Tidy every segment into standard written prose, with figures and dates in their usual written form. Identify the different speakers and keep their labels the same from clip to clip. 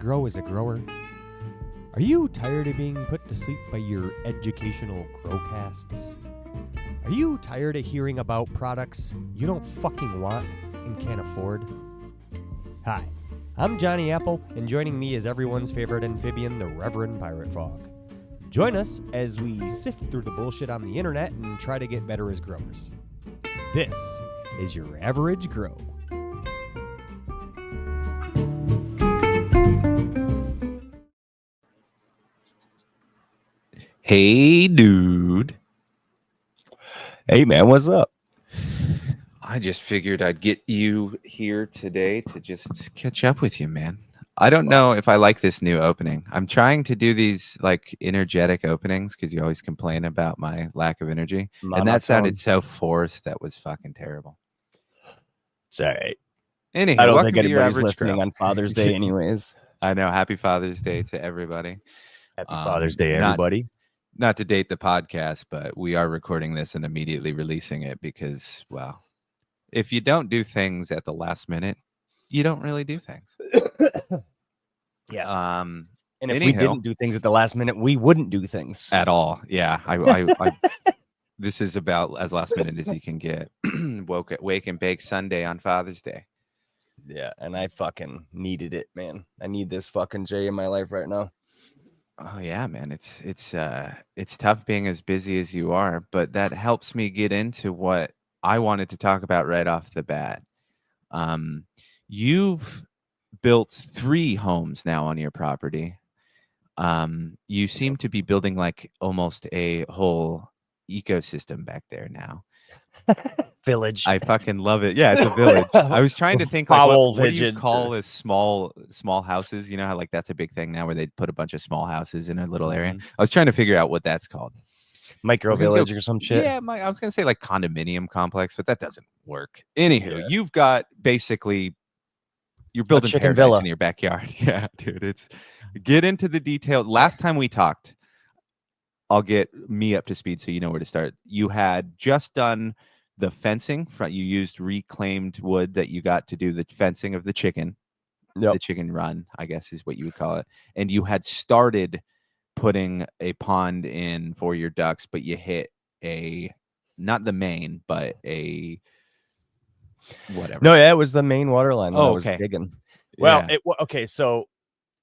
Speaker 1: grow as a grower? Are you tired of being put to sleep by your educational growcasts? Are you tired of hearing about products you don't fucking want and can't afford? Hi, I'm Johnny Apple, and joining me is everyone's favorite amphibian, the Reverend Pirate Fog. Join us as we sift through the bullshit on the internet and try to get better as growers. This is your average grow.
Speaker 2: Hey, dude.
Speaker 1: Hey, man, what's up?
Speaker 2: I just figured I'd get you here today to just catch up with you, man. I don't know if I like this new opening. I'm trying to do these like energetic openings because you always complain about my lack of energy. And that sounded so forced. That was fucking terrible.
Speaker 1: It's all right.
Speaker 2: Anyhow,
Speaker 1: I don't
Speaker 2: welcome
Speaker 1: think
Speaker 2: to your
Speaker 1: anybody's
Speaker 2: average
Speaker 1: listening
Speaker 2: grow.
Speaker 1: on Father's Day anyways.
Speaker 2: I know. Happy Father's Day to everybody.
Speaker 1: Happy Father's Day, everybody.
Speaker 2: Not to date the podcast, but we are recording this and immediately releasing it because, well, if you don't do things at the last minute, you don't really do things.
Speaker 1: Yeah. And if we didn't do things at the last minute, we wouldn't do things
Speaker 2: at all. Yeah. I this is about as last minute as you can get. Wake and bake Sunday on Father's Day.
Speaker 1: Yeah, and I fucking needed it, man. I need this fucking J in my life right now.
Speaker 2: Oh yeah, man. It's tough being as busy as you are, but that helps me get into what I wanted to talk about right off the bat. You've built 3 homes now on your property. You seem to be building like almost a whole ecosystem back there now.
Speaker 1: Village.
Speaker 2: I fucking love it. Yeah, it's a village. I was trying to think like what do you call a small houses? You know how like that's a big thing now where they put a bunch of small houses in a little area. I was trying to figure out what that's called.
Speaker 1: Micro village or some shit.
Speaker 2: Yeah, I was gonna say like condominium complex, but that doesn't work. Anywho, you've got basically you're building
Speaker 1: chicken
Speaker 2: paradise
Speaker 1: villa
Speaker 2: in your backyard. Yeah, dude. It's get into the detail. Last time we talked, I'll get me up to speed so you know where to start. You had just done the fencing. You used reclaimed wood that you got to do the fencing of the chicken.
Speaker 1: Yep.
Speaker 2: The chicken run, I guess is what you would call it. And you had started putting a pond in for your ducks, but you hit not the main, but a whatever.
Speaker 1: No, yeah, it was the main water line that I was
Speaker 2: okay.
Speaker 1: digging. Well,
Speaker 2: Yeah.
Speaker 1: So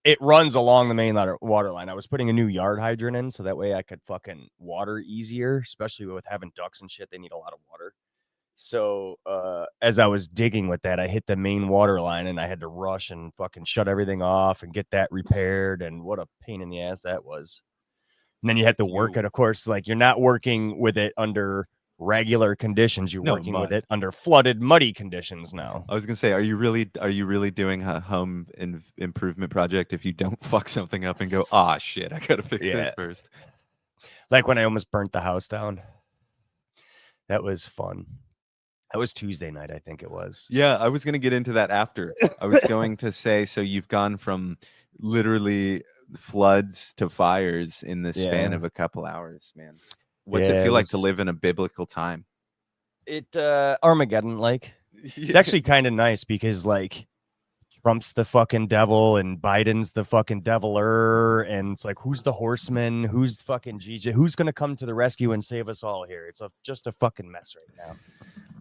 Speaker 1: it runs along the main water line. I was putting a new yard hydrant in so that way I could fucking water easier, especially with having ducks and shit. They need a lot of water. So as I was digging with that, I hit the main water line and I had to rush and fucking shut everything off and get that repaired. And what a pain in the ass that was. And then you had to work it, of course, like you're not working with it under regular conditions. You're working with it under flooded, muddy conditions now.
Speaker 2: I was gonna say, are you really doing a home improvement project if you don't fuck something up and go, shit, I gotta fix this first?
Speaker 1: Like when I almost burnt the house down. That was fun. That was Tuesday night, I think it was.
Speaker 2: Yeah, I was going to get into that after. I was going to say, so you've gone from literally floods to fires in the span of a couple hours, man. What's it feel like to live in a biblical time?
Speaker 1: It Armageddon like. It's actually kind of nice because like Trump's the fucking devil and Biden's the fucking deviler, and it's like who's the horseman, who's fucking Jesus, who's gonna come to the rescue and save us all here? It's just a fucking mess right now.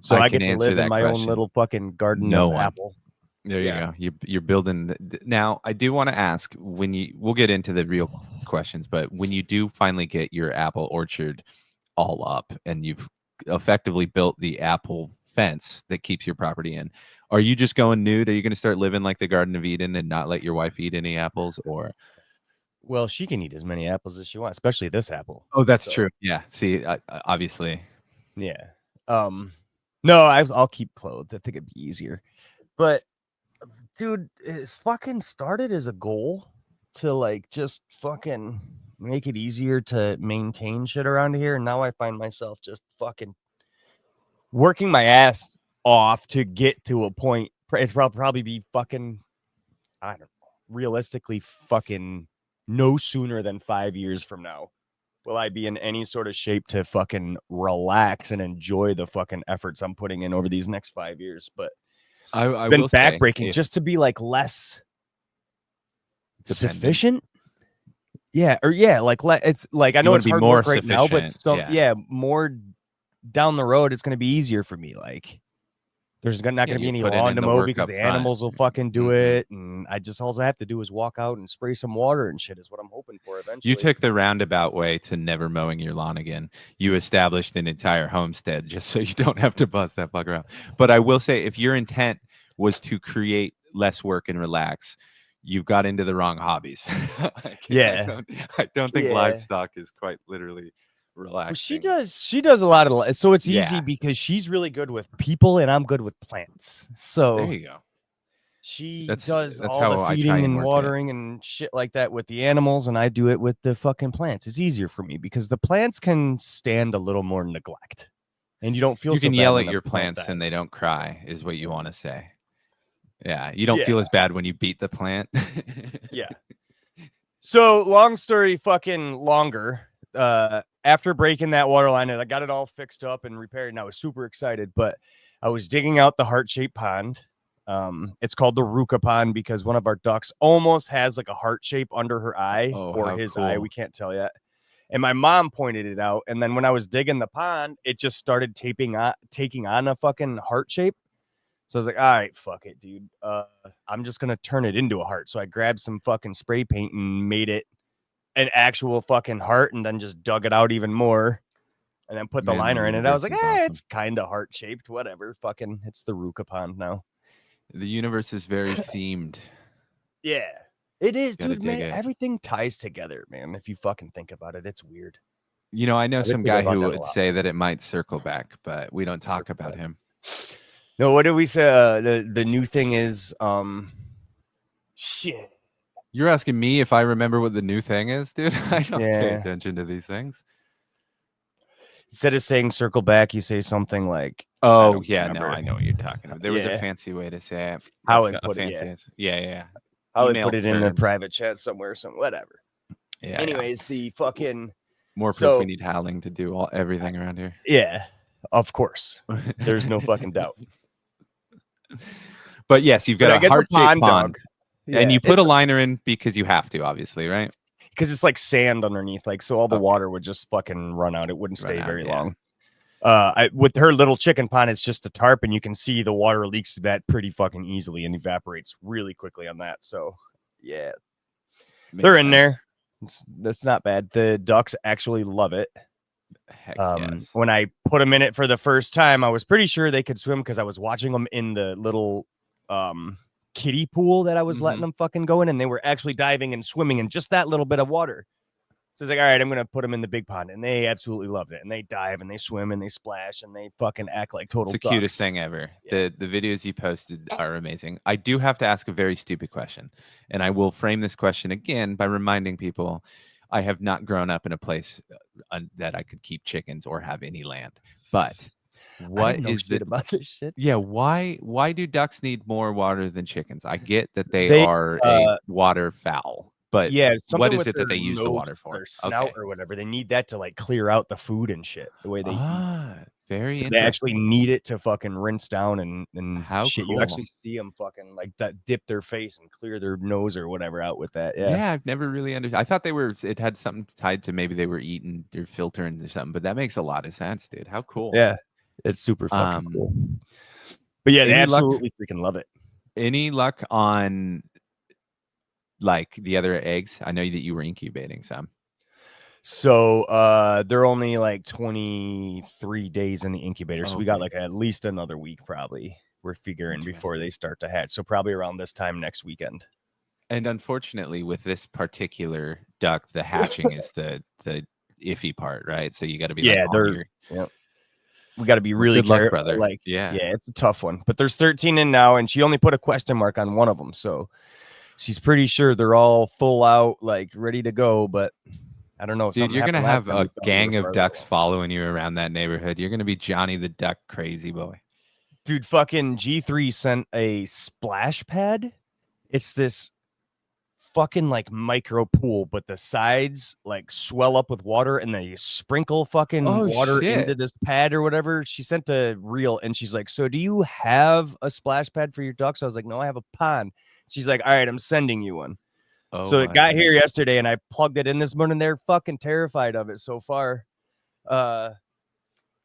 Speaker 1: So I get to live in my own little fucking garden of apple.
Speaker 2: There you go. You're building. Now, I do want to ask we'll get into the real questions, but when you do finally get your apple orchard all up and you've effectively built the apple fence that keeps your property in, are you just going nude? Are you going to start living like the Garden of Eden and not let your wife eat any apples? Or,
Speaker 1: well, she can eat as many apples as she wants, especially this apple.
Speaker 2: Oh, that's true. Yeah. See, obviously.
Speaker 1: Yeah. No, I'll keep clothed. I think it'd be easier. But dude, it fucking started as a goal to like just fucking make it easier to maintain shit around here. And now I find myself just fucking working my ass off to get to a point. It's probably be fucking, I don't know, realistically fucking no sooner than 5 years from now will I be in any sort of shape to fucking relax and enjoy the fucking efforts I'm putting in over these next 5 years. But it's been backbreaking just to be like less sufficient. Yeah, or yeah, like it's like I know
Speaker 2: wanna
Speaker 1: it's
Speaker 2: be
Speaker 1: hard
Speaker 2: more
Speaker 1: work right now, but
Speaker 2: sufficient,
Speaker 1: more down the road, it's gonna be easier for me. Like there's not
Speaker 2: Yeah,
Speaker 1: gonna be
Speaker 2: you
Speaker 1: any
Speaker 2: put in
Speaker 1: lawn to
Speaker 2: the
Speaker 1: mow
Speaker 2: work
Speaker 1: because
Speaker 2: up
Speaker 1: the
Speaker 2: front.
Speaker 1: animals will fucking do
Speaker 2: Mhm.
Speaker 1: it, and all I have to do is walk out and spray some water and shit is what I'm hoping for eventually.
Speaker 2: You took the roundabout way to never mowing your lawn again. You established an entire homestead just so you don't have to bust that fucker out. But I will say, if your intent was to create less work and relax, you've got into the wrong hobbies.
Speaker 1: Yeah.
Speaker 2: I don't think
Speaker 1: Yeah.
Speaker 2: livestock is quite literally
Speaker 1: Well,
Speaker 2: relaxing.
Speaker 1: she does a lot of so it's easy
Speaker 2: Yeah.
Speaker 1: because she's really good with people and I'm good with plants.
Speaker 2: There
Speaker 1: So
Speaker 2: you go.
Speaker 1: she
Speaker 2: That's
Speaker 1: does
Speaker 2: that's
Speaker 1: all the
Speaker 2: how I try
Speaker 1: feeding
Speaker 2: and
Speaker 1: and
Speaker 2: work it.
Speaker 1: watering and shit like that with the animals, and I do it with the fucking plants. It's easier for me because the plants can stand a little more neglect, and you don't feel
Speaker 2: You
Speaker 1: so
Speaker 2: can
Speaker 1: bad
Speaker 2: yell
Speaker 1: when
Speaker 2: at
Speaker 1: a
Speaker 2: your
Speaker 1: plant
Speaker 2: plants and they
Speaker 1: dies.
Speaker 2: don't cry, is what you want to say. Yeah, you don't
Speaker 1: Yeah.
Speaker 2: feel as bad when you beat the plant.
Speaker 1: Yeah. So long story fucking longer. After breaking that water line, and I got it all fixed up and repaired, and I was super excited. But I was digging out the heart-shaped pond. It's called the Ruka pond because one of our ducks almost has like a heart shape under her eye or
Speaker 2: how
Speaker 1: his eye.
Speaker 2: cool.
Speaker 1: We can't tell yet. And my mom pointed it out. And then when I was digging the pond, it just started taking on a fucking heart shape. So I was like, all right, fuck it, dude. I'm just gonna turn it into a heart. So I grabbed some fucking spray paint and made it an actual fucking heart, and then just dug it out even more, and then put the
Speaker 2: Man, the
Speaker 1: liner in it. I was like,
Speaker 2: universe is awesome.
Speaker 1: it's kind of heart shaped, whatever. Fucking, it's the Ruka pond now.
Speaker 2: The universe is very themed.
Speaker 1: Yeah, it is,
Speaker 2: Gotta
Speaker 1: dude.
Speaker 2: dig
Speaker 1: Man,
Speaker 2: it.
Speaker 1: everything ties together, man. If you fucking think about it, it's weird.
Speaker 2: You know, I know
Speaker 1: I
Speaker 2: some
Speaker 1: think
Speaker 2: guy
Speaker 1: about
Speaker 2: who
Speaker 1: that a
Speaker 2: would
Speaker 1: lot.
Speaker 2: say that it might circle back, but we don't talk about him.
Speaker 1: No, what did we say? The new thing is shit.
Speaker 2: You're asking me if I remember what the new thing is, dude? I don't pay
Speaker 1: Yeah.
Speaker 2: attention to these things.
Speaker 1: Instead of saying circle back, you say something like,
Speaker 2: Oh, yeah,
Speaker 1: remember.
Speaker 2: no, I know what you're talking about. There was a
Speaker 1: Yeah.
Speaker 2: fancy way to say it.
Speaker 1: How it
Speaker 2: A
Speaker 1: put it, yeah.
Speaker 2: fancy, yeah.
Speaker 1: I'll
Speaker 2: Email
Speaker 1: put it in the
Speaker 2: terms.
Speaker 1: private chat somewhere, whatever.
Speaker 2: Yeah.
Speaker 1: Anyways, the fucking
Speaker 2: More proof we need Howling to do everything around here.
Speaker 1: Yeah, of course. There's no fucking doubt.
Speaker 2: But yes, you've
Speaker 1: But I
Speaker 2: got a
Speaker 1: get the
Speaker 2: heart-shaped
Speaker 1: pond
Speaker 2: pond,
Speaker 1: dog.
Speaker 2: and
Speaker 1: Yeah,
Speaker 2: you put a liner in because you have to, obviously, right?
Speaker 1: because it's like sand underneath, like so all the
Speaker 2: Okay.
Speaker 1: water would just fucking run out. It wouldn't
Speaker 2: Run
Speaker 1: stay
Speaker 2: out,
Speaker 1: very
Speaker 2: yeah.
Speaker 1: long. With her little chicken pond, it's just a tarp, and you can see the water leaks through that pretty fucking easily and evaporates really quickly on that. So yeah, they're in there. That's not bad. The ducks actually love it.
Speaker 2: Heck yes.
Speaker 1: When I put them in it for the first time, I was pretty sure they could swim because I was watching them in the little kiddie pool that I was letting them fucking go in, and they were actually diving and swimming in just that little bit of water. So it's like, all right, I'm gonna put them in the big pond, and they absolutely loved it. And they dive and they swim and they splash and they fucking act like total.
Speaker 2: It's the cutest thing ever. Yeah. The videos you posted are amazing. I do have to ask a very stupid question, and I will frame this question again by reminding people I have not grown up in a place that I could keep chickens or have any land. But what is the
Speaker 1: about this shit?
Speaker 2: Yeah, why do ducks need more water than chickens? I get that they are a water fowl, but
Speaker 1: yeah,
Speaker 2: what is it that they use the water for?
Speaker 1: Or snout or whatever. They need that to like clear out the food and shit. The way they eat.
Speaker 2: Very
Speaker 1: So
Speaker 2: interesting.
Speaker 1: they actually need it to fucking rinse down and
Speaker 2: How
Speaker 1: shit.
Speaker 2: cool.
Speaker 1: You actually see them fucking like dip their face and clear their nose or whatever out with that.
Speaker 2: Yeah, I've never really understood. I thought it had something tied to maybe they were eating their filterings or something, but that makes a lot of sense, dude. How cool.
Speaker 1: Yeah, it's super fucking cool. But yeah, they absolutely freaking love it.
Speaker 2: Any luck on like the other eggs? I know that you were incubating some.
Speaker 1: So they're only like 23 days in the incubator. So we got like at least another week probably. We're figuring before they start to hatch. So probably around this time next weekend.
Speaker 2: And unfortunately, with this particular duck, the hatching is the iffy part, right? So you got to be
Speaker 1: we got to be really
Speaker 2: good luck,
Speaker 1: careful,
Speaker 2: brother.
Speaker 1: Like
Speaker 2: yeah,
Speaker 1: it's a tough one. But there's 13 in now, and she only put a question mark on one of them, so she's pretty sure they're all full out, like ready to go. But I don't know,
Speaker 2: dude. You're gonna have a gang of ducks following you around that neighborhood. You're gonna be Johnny the Duck, crazy boy.
Speaker 1: Dude, fucking G3 sent a splash pad. It's this fucking like micro pool, but the sides like swell up with water and they sprinkle fucking water into this pad or whatever. She sent a reel and she's like, so do you have a splash pad for your ducks? I was like, no, I have a pond. She's like, all right, I'm sending you one.
Speaker 2: Oh
Speaker 1: So it
Speaker 2: my
Speaker 1: got
Speaker 2: God.
Speaker 1: here yesterday, and I plugged it in this morning. They're fucking terrified of it so far.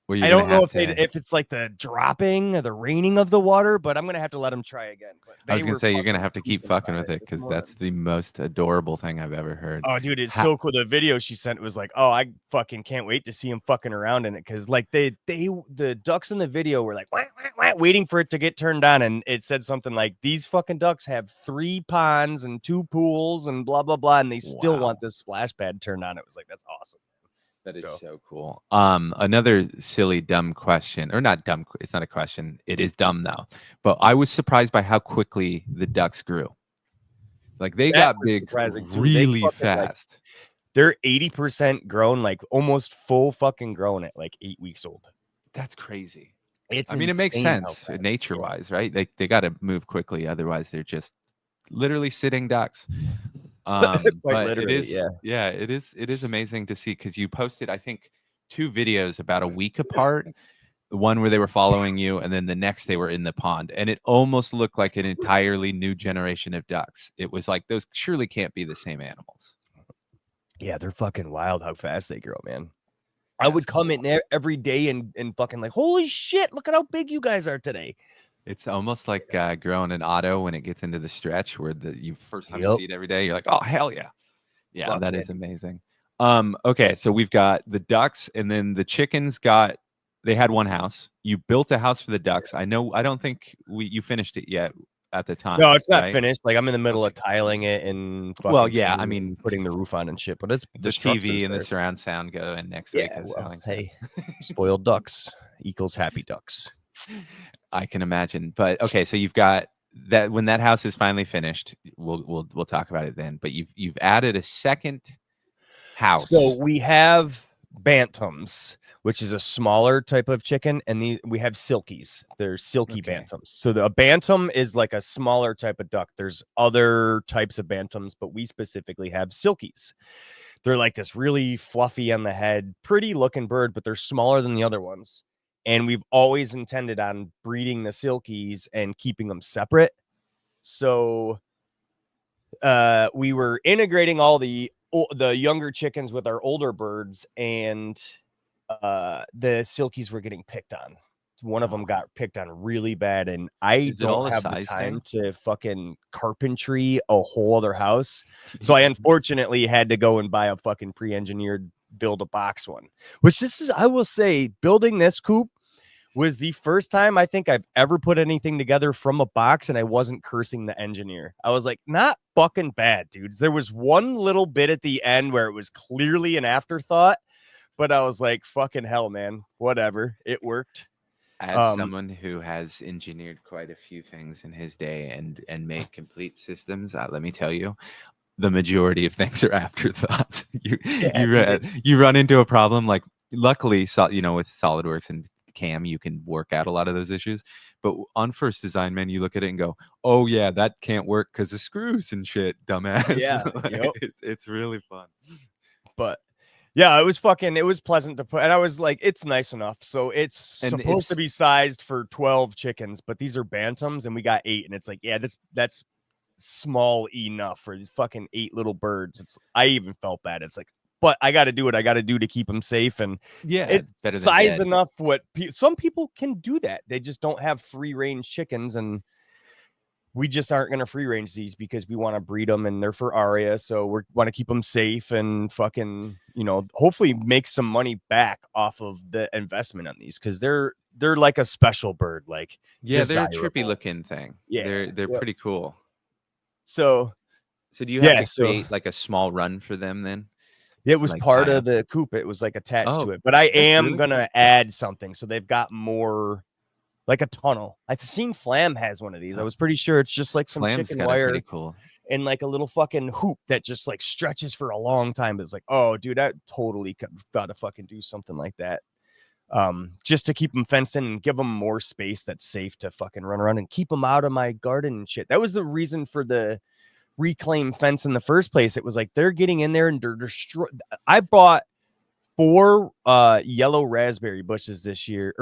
Speaker 2: Well, you're
Speaker 1: I
Speaker 2: gonna
Speaker 1: don't know
Speaker 2: have to.
Speaker 1: if it's like the dropping or the raining of the water, but I'm gonna have to let them try again. But
Speaker 2: I was
Speaker 1: they
Speaker 2: gonna
Speaker 1: were
Speaker 2: say you're gonna
Speaker 1: fucking
Speaker 2: have to keep
Speaker 1: pooping
Speaker 2: fucking
Speaker 1: about
Speaker 2: with it
Speaker 1: this
Speaker 2: because
Speaker 1: morning.
Speaker 2: that's the most adorable thing I've ever heard.
Speaker 1: Oh, dude, it's
Speaker 2: Ha-
Speaker 1: so cool. The video she sent was like, oh, I fucking can't wait to see him fucking around in it because like the ducks in the video were like wah, wah, wah, waiting for it to get turned on, and it said something like these fucking ducks have 3 ponds and 2 pools and blah blah blah, and they still
Speaker 2: Wow.
Speaker 1: want this splash pad turned on. It was like that's awesome.
Speaker 2: That is
Speaker 1: So-
Speaker 2: so cool. Another silly, dumb question, or not dumb. It's not a question. It is dumb though. But I was surprised by how quickly the ducks grew. Like they
Speaker 1: That
Speaker 2: got
Speaker 1: was
Speaker 2: big
Speaker 1: surprising too. They
Speaker 2: really
Speaker 1: fucking like
Speaker 2: fast.
Speaker 1: they're 80% grown, like almost full fucking grown at like 8 weeks old.
Speaker 2: That's crazy.
Speaker 1: It's
Speaker 2: I mean, it makes
Speaker 1: insane how
Speaker 2: sense
Speaker 1: fast.
Speaker 2: nature
Speaker 1: Yeah.
Speaker 2: wise, right? They got to move quickly, otherwise they're just literally sitting ducks.
Speaker 1: Quite
Speaker 2: But
Speaker 1: literally, yeah.
Speaker 2: it is amazing to see because you posted, I think, 2 videos about a week apart. The one where they were following you, and then the next they were in the pond, and it almost looked like an entirely new generation of ducks. It was like those surely can't be the same animals.
Speaker 1: Yeah, they're fucking wild how fast they grow, man. I
Speaker 2: That's
Speaker 1: would come
Speaker 2: cool.
Speaker 1: in every day and fucking like, holy shit, look at how big you guys are today.
Speaker 2: It's almost like growing an auto when it gets into the stretch where you first time you
Speaker 1: Yep.
Speaker 2: see it every day, you're like, oh hell yeah. Yeah,
Speaker 1: Fuck
Speaker 2: that
Speaker 1: yeah,
Speaker 2: is
Speaker 1: dude.
Speaker 2: amazing. Okay, so we've got the ducks, and then the chickens they had one house. You built a house for the ducks. I know I don't think you finished it yet at the time.
Speaker 1: No, it's not
Speaker 2: right?
Speaker 1: finished. Like I'm in the middle
Speaker 2: Okay.
Speaker 1: of tiling it and
Speaker 2: Well,
Speaker 1: fucking
Speaker 2: yeah, I
Speaker 1: painting
Speaker 2: mean
Speaker 1: and putting the roof on and shit, but it's
Speaker 2: the
Speaker 1: structure's
Speaker 2: TV and the
Speaker 1: there.
Speaker 2: surround sound go in next week.
Speaker 1: Yeah,
Speaker 2: As
Speaker 1: well,
Speaker 2: Alex said.
Speaker 1: hey, spoiled ducks equals happy ducks.
Speaker 2: I can imagine. But okay, so you've got that when that house is finally finished, we'll talk about it then. But you've added a second house.
Speaker 1: So we have bantams, which is a smaller type of chicken, and we have silkies. They're silky
Speaker 2: Okay.
Speaker 1: bantams. So a bantam is like a smaller type of duck. There's other types of bantams, but we specifically have silkies. They're like this really fluffy on the head, pretty looking bird, but they're smaller than the other ones. And we've always intended on breeding the silkies and keeping them separate. So we were integrating all the younger chickens with our older birds, and the silkies were getting picked on. One of them got picked on really bad, and I
Speaker 2: Is it all
Speaker 1: don't
Speaker 2: a
Speaker 1: have the
Speaker 2: size
Speaker 1: time
Speaker 2: thing?
Speaker 1: to fucking carpentry a whole other house. So I unfortunately had to go and buy a fucking pre-engineered build a box one, which I will say, building this coop was the first time I think I've ever put anything together from a box and I wasn't cursing the engineer. I was like, not fucking bad, dudes. There was one little bit at the end where it was clearly an afterthought, but I was like, fucking hell, man. Whatever. It worked.
Speaker 2: As someone who has engineered quite a few things in his day and made complete systems, let me tell you, the majority of things are afterthoughts. You run into a problem, like luckily, with SolidWorks and CAM, you can work out a lot of those issues. But on First Design, man, you look at it and go, "Oh yeah, that can't work because of screws and shit, dumbass."
Speaker 1: Yeah, yep.
Speaker 2: It's really fun.
Speaker 1: But yeah, it was pleasant to put, and I was like, it's nice enough. So it's supposed to be sized for 12 chickens, but these are bantams, and we got 8, and it's like, yeah, that's small enough for these fucking 8 little birds. I even felt bad. It's like, but I got to do what I got to do to keep them safe, and
Speaker 2: yeah,
Speaker 1: it's
Speaker 2: better than
Speaker 1: size
Speaker 2: dead.
Speaker 1: enough. Some people can do that. They just don't have free range chickens, and we just aren't going to free range these because we want to breed them and they're for Aria. So we want to keep them safe and fucking, hopefully make some money back off of the investment on these. Cause they're like a special bird. Like,
Speaker 2: yeah, they're a
Speaker 1: desirable.
Speaker 2: trippy looking thing.
Speaker 1: Yeah.
Speaker 2: They're pretty cool.
Speaker 1: So
Speaker 2: do you have to create like a small run for them then?
Speaker 1: It was
Speaker 2: like
Speaker 1: part of the coop. It was like attached to it, but I am
Speaker 2: really
Speaker 1: going to add something. So they've got more, like a tunnel. I've seen Flam has one of these. I was pretty sure it's just like some
Speaker 2: Flam's
Speaker 1: chicken wire,
Speaker 2: pretty cool,
Speaker 1: and like a little fucking hoop that just like stretches for a long time. But it's like, oh, dude, I totally got to fucking do something like that. Just to keep them fenced in and give them more space that's safe to fucking run around and keep them out of my garden and shit. That was the reason for the reclaim fence in the first place. It was like they're getting in there and they're destroyed. I bought 4 yellow raspberry bushes this year.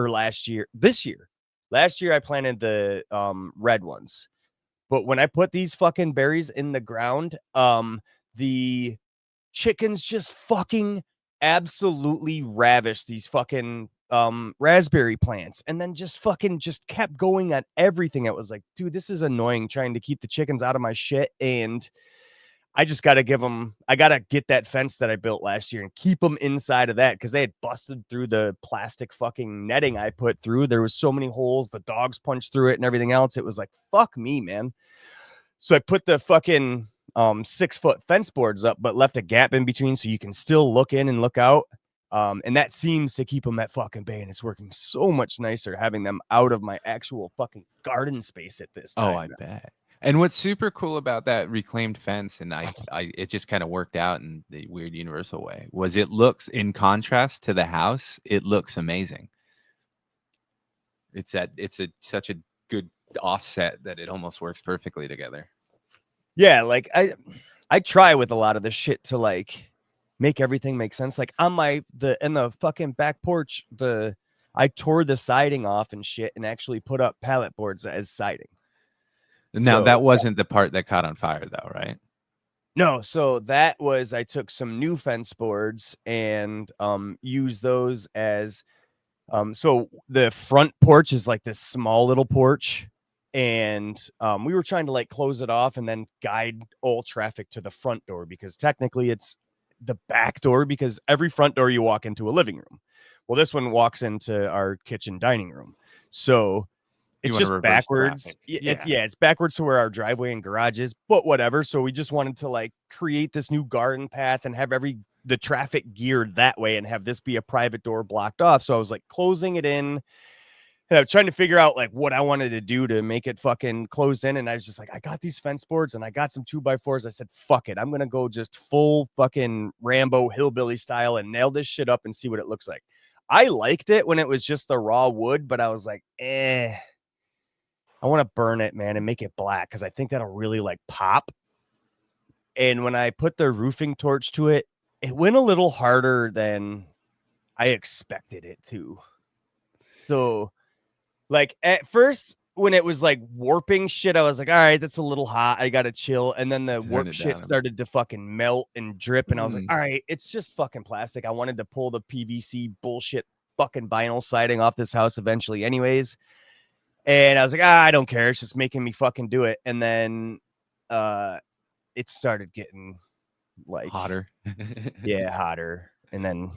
Speaker 1: Last year I planted the red ones. But when I put these fucking berries in the ground, the chickens just fucking absolutely ravished these fucking raspberry plants, and then just fucking just kept going at everything. It was like, dude, this is annoying trying to keep the chickens out of my shit. And I just got to I got to get that fence that I built last year and keep them inside of that, because they had busted through the plastic fucking netting I put through. There was so many holes, the dogs punched through it and everything else. It was like, fuck me, man. So I put the fucking 6-foot fence boards up, but left a gap in between so you can still look in and look out. And that seems to keep them at fucking bay. And it's working so much nicer having them out of my actual fucking garden space at this time.
Speaker 2: Oh, I bet. And what's super cool about that reclaimed fence, and it just kind of worked out in the weird universal way, was it looks, in contrast to the house, it looks amazing. It's such a good offset that it almost works perfectly together.
Speaker 1: Yeah, like I try with a lot of this shit to like make everything make sense. Like on the fucking back porch, I tore the siding off and shit and actually put up pallet boards as siding.
Speaker 2: Now, that wasn't the part that caught on fire, though, right?
Speaker 1: No, so that was, I took some new fence boards and used those as so the front porch is like this small little porch, and we were trying to like close it off and then guide all traffic to the front door, because technically it's the back door, because every front door you walk into a living room. Well, this one walks into our kitchen dining room. So it's just backwards. It's backwards to where our driveway and garage is, but whatever. So we just wanted to like create this new garden path and have the traffic geared that way and have this be a private door blocked off. So I was like closing it in, and I was trying to figure out like what I wanted to do to make it fucking closed in. And I was just like, I got these fence boards and I got some 2x4s. I said, fuck it. I'm going to go just full fucking Rambo hillbilly style and nail this shit up and see what it looks like. I liked it when it was just the raw wood, but I was like, I want to burn it, man, and make it black, because I think that'll really like pop. And when I put the roofing torch to it, it went a little harder than I expected it to. So, like at first, when it was like warping shit, I was like, all right, that's a little hot. I gotta chill. And then the warp shit started to fucking melt and drip. And I was like, all right, it's just fucking plastic. I wanted to pull the PVC bullshit fucking vinyl siding off this house eventually, anyways. And I was like, I don't care. It's just making me fucking do it. And then it started getting like
Speaker 2: hotter.
Speaker 1: Yeah, hotter. And then,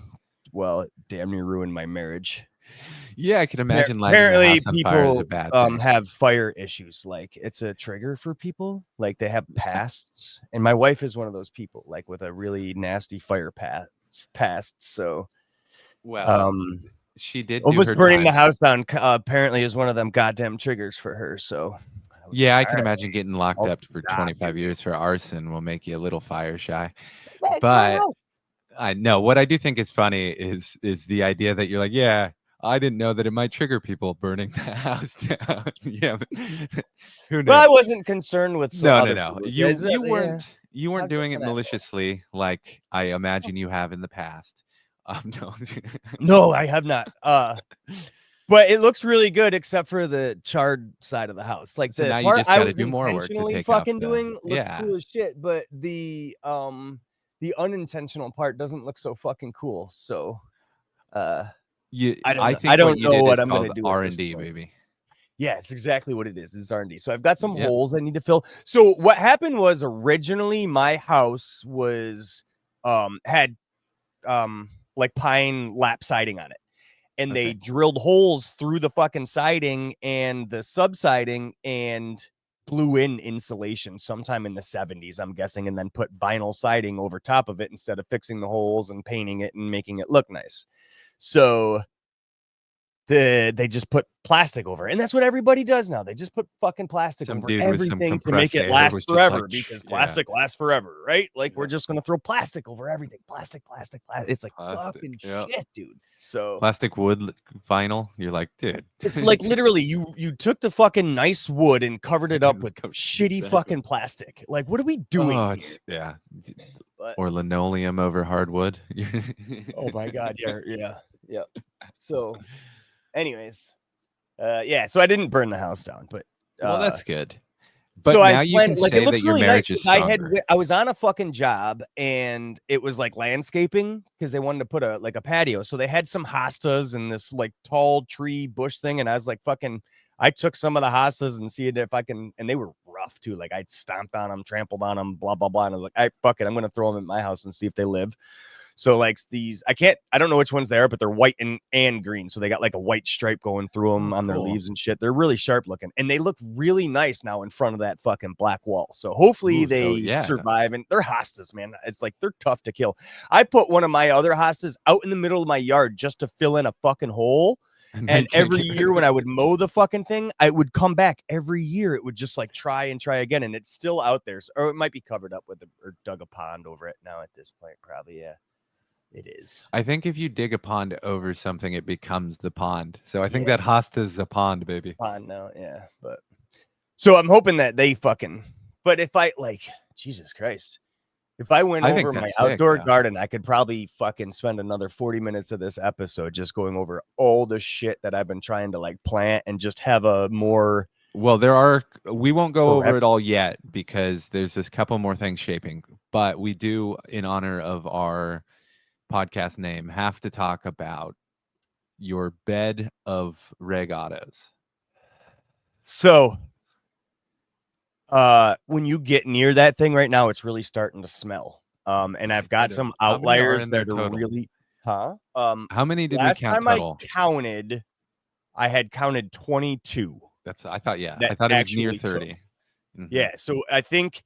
Speaker 1: well, it damn near ruined my marriage.
Speaker 2: Yeah, I can imagine.
Speaker 1: Apparently, people have fire issues. Like it's a trigger for people. Like they have pasts. And my wife is one of those people, like with a really nasty fire past. So,
Speaker 2: well, she did
Speaker 1: almost burning the house down. Apparently, is one of them goddamn triggers for her. So,
Speaker 2: yeah, I can imagine getting locked up for 25 years for arson will make you a little fire shy. But I know what I do think is funny is the idea that you're like, yeah, I didn't know that it might trigger people burning the house down. Yeah, who knows?
Speaker 1: Well, I wasn't concerned with
Speaker 2: no. You weren't doing it maliciously, like I imagine you have in the past.
Speaker 1: No, I have not. But it looks really good, except for the charred side of the house. Like
Speaker 2: so
Speaker 1: the
Speaker 2: now
Speaker 1: part
Speaker 2: you just got to do more work to take
Speaker 1: fucking
Speaker 2: off
Speaker 1: doing looks cool as shit. But the unintentional part doesn't look so fucking cool. So,
Speaker 2: I don't know what I'm gonna do. R&D, baby.
Speaker 1: Yeah, it's exactly what it is. It's R&D. So I've got some holes I need to fill. So what happened was originally my house was had like pine lap siding on it. And they drilled holes through the fucking siding and the subsiding and blew in insulation sometime in the 70s, I'm guessing, and then put vinyl siding over top of it instead of fixing the holes and painting it and making it look nice. So they just put plastic over it. And that's what everybody does now. They just put fucking plastic over everything to make it last forever, because plastic lasts forever, right? Like we're just gonna throw plastic over everything. Plastic. It's like fucking shit, dude. So
Speaker 2: plastic, wood, vinyl. You're like, dude.
Speaker 1: It's like literally you took the fucking nice wood and covered it up with shitty fucking plastic. Like, what are we doing here?
Speaker 2: Yeah. Or linoleum over hardwood.
Speaker 1: Oh my god, yeah. So anyways, so I didn't burn the house down, but
Speaker 2: well, that's good. But
Speaker 1: so I
Speaker 2: now you
Speaker 1: planned,
Speaker 2: can
Speaker 1: like, it
Speaker 2: say
Speaker 1: looks
Speaker 2: that your
Speaker 1: really nice
Speaker 2: marriage is
Speaker 1: because
Speaker 2: stronger.
Speaker 1: I was on a fucking job and it was like landscaping because they wanted to put a patio. So they had some hostas and this like tall tree bush thing. And I was like, fucking, I took some of the hostas and see if I can, and they were rough too. Like I'd stomped on them, trampled on them, blah, blah, blah. And I was like, I fuck it, I'm going to throw them at my house and see if they live. So like these, I don't know which ones they are, but they're white and green. So they got like a white stripe going through them on their
Speaker 2: cool.
Speaker 1: leaves and shit. They're really sharp looking and they look really nice now in front of that fucking black wall. So hopefully they survive, and they're hostas, man. It's like, they're tough to kill. I put one of my other hostas out in the middle of my yard just to fill in a fucking hole. And every year when I would mow the fucking thing, I would come back every year. It would just like try again. And it's still out there. So, or it might be covered up with or dug a pond over it now at this point. Probably, yeah. It is.
Speaker 2: I think if you dig a pond over something, it becomes the pond. So I think that hosta's a pond, baby.
Speaker 1: Pond now, yeah. But so I'm hoping that they fucking. But if I like, Jesus Christ, if I went over my outdoor garden, I could probably fucking spend another 40 minutes of this episode just going over all the shit that I've been trying to like plant and just have a more.
Speaker 2: Well, we won't go over it all yet because there's this couple more things shaping, but we do, in honor of our podcast name, have to talk about your bed of regattas.
Speaker 1: So when you get near that thing right now, it's really starting to smell. And I've got some outliers that are really
Speaker 2: how many did we count total?
Speaker 1: I had counted 22.
Speaker 2: I thought it was near 30.
Speaker 1: Mm-hmm. Yeah, so I think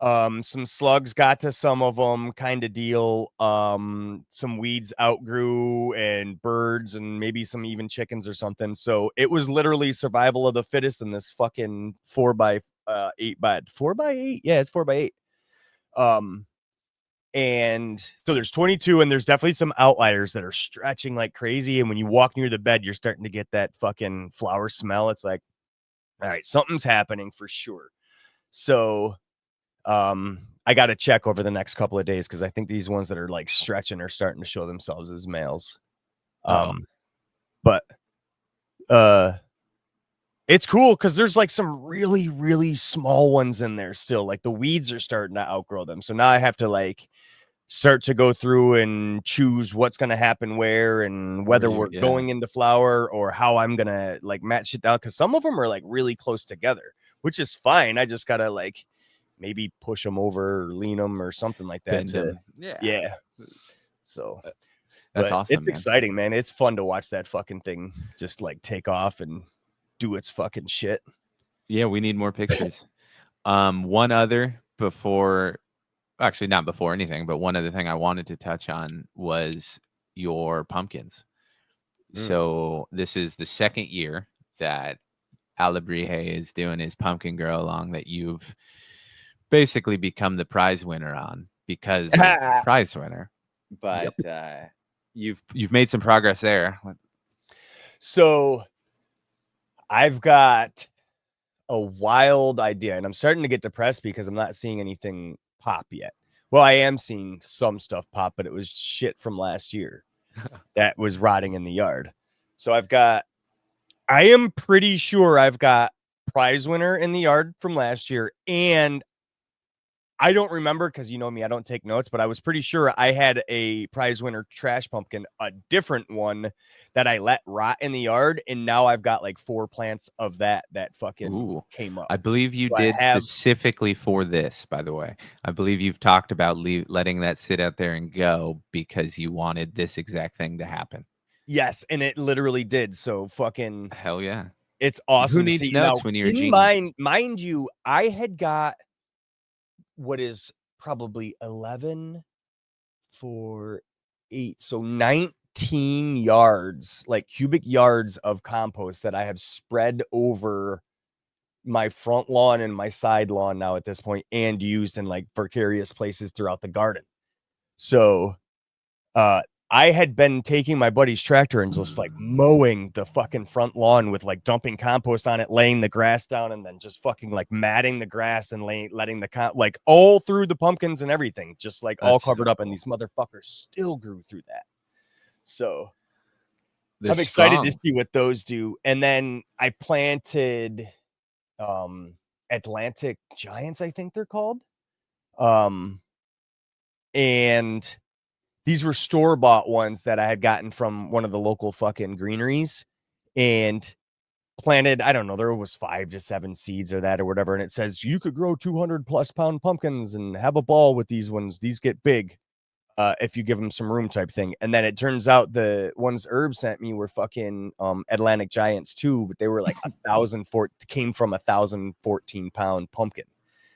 Speaker 1: some slugs got to some of them, kind of deal. Some weeds outgrew, and birds, and maybe some even chickens or something. So it was literally survival of the fittest in this fucking 4x8 bed. 4x8, yeah, it's 4x8. And so there's 22, and there's definitely some outliers that are stretching like crazy. And when you walk near the bed, you're starting to get that fucking flower smell. It's like, all right, something's happening for sure. So I got to check over the next couple of days because I think these ones that are like stretching are starting to show themselves as males. But it's cool because there's like some really, really small ones in there still. Like the weeds are starting to outgrow them. So now I have to like start to go through and choose what's going to happen where and whether we're going into flower or how I'm going to like match it down. Because some of them are like really close together, which is fine. I just got to like maybe push them over or lean them or something like that. Yeah. So
Speaker 2: that's awesome.
Speaker 1: It's exciting, man. It's fun to watch that fucking thing just like take off and do its fucking shit.
Speaker 2: Yeah, we need more pictures. One other actually not before anything, but one other thing I wanted to touch on was your pumpkins. So this is the second year that Alebrije is doing his pumpkin grow along that you've basically become the prize winner on because of prize winner. But you've made some progress there.
Speaker 1: So I've got a wild idea, and I'm starting to get depressed because I'm not seeing anything pop yet. Well, I am seeing some stuff pop, but it was shit from last year that was rotting in the yard. So I am pretty sure I've got prize winner in the yard from last year, and I don't remember because you know me, I don't take notes, but I was pretty sure I had a prize winner trash pumpkin, a different one that I let rot in the yard, and now I've got like 4 plants of that fucking came up.
Speaker 2: I believe you did specifically for this, by the way. I believe you've talked about letting that sit out there and go because you wanted this exact thing to happen.
Speaker 1: Yes, and it literally did. So fucking
Speaker 2: hell yeah.
Speaker 1: It's awesome.
Speaker 2: Who needs notes when you're a genius?
Speaker 1: Mind you, I had got what is probably 11 for 8. So 19 yards, like cubic yards of compost that I have spread over my front lawn and my side lawn now at this point, and used in like various places throughout the garden. So, I had been taking my buddy's tractor and just like mowing the fucking front lawn with like dumping compost on it, laying the grass down, and then just fucking like matting the grass and letting the like all through the pumpkins and everything, just like all covered up. And these motherfuckers still grew through that. So I'm excited to see what those do. And then I planted, Atlantic Giants, I think they're called. And these were store-bought ones that I had gotten from one of the local fucking greeneries and planted. I don't know, there was 5 to 7 seeds or that or whatever. And it says you could grow 200+ pound pumpkins and have a ball with these ones. These get big if you give them some room type thing. And then it turns out the ones Herb sent me were fucking Atlantic Giants too, but they were like 1,014 pound pumpkin.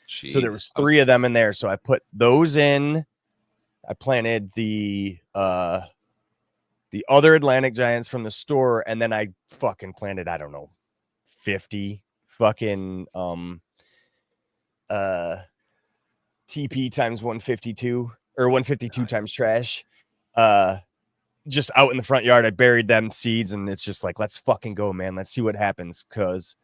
Speaker 2: Jeez.
Speaker 1: So there was 3 of them in there. So I put those in. I planted the other Atlantic Giants from the store, and then I fucking planted, I don't know, 50 fucking TP times 152 or 152 times trash. Just out in the front yard. I buried them seeds, and it's just like, let's fucking go, man. Let's see what happens. Cause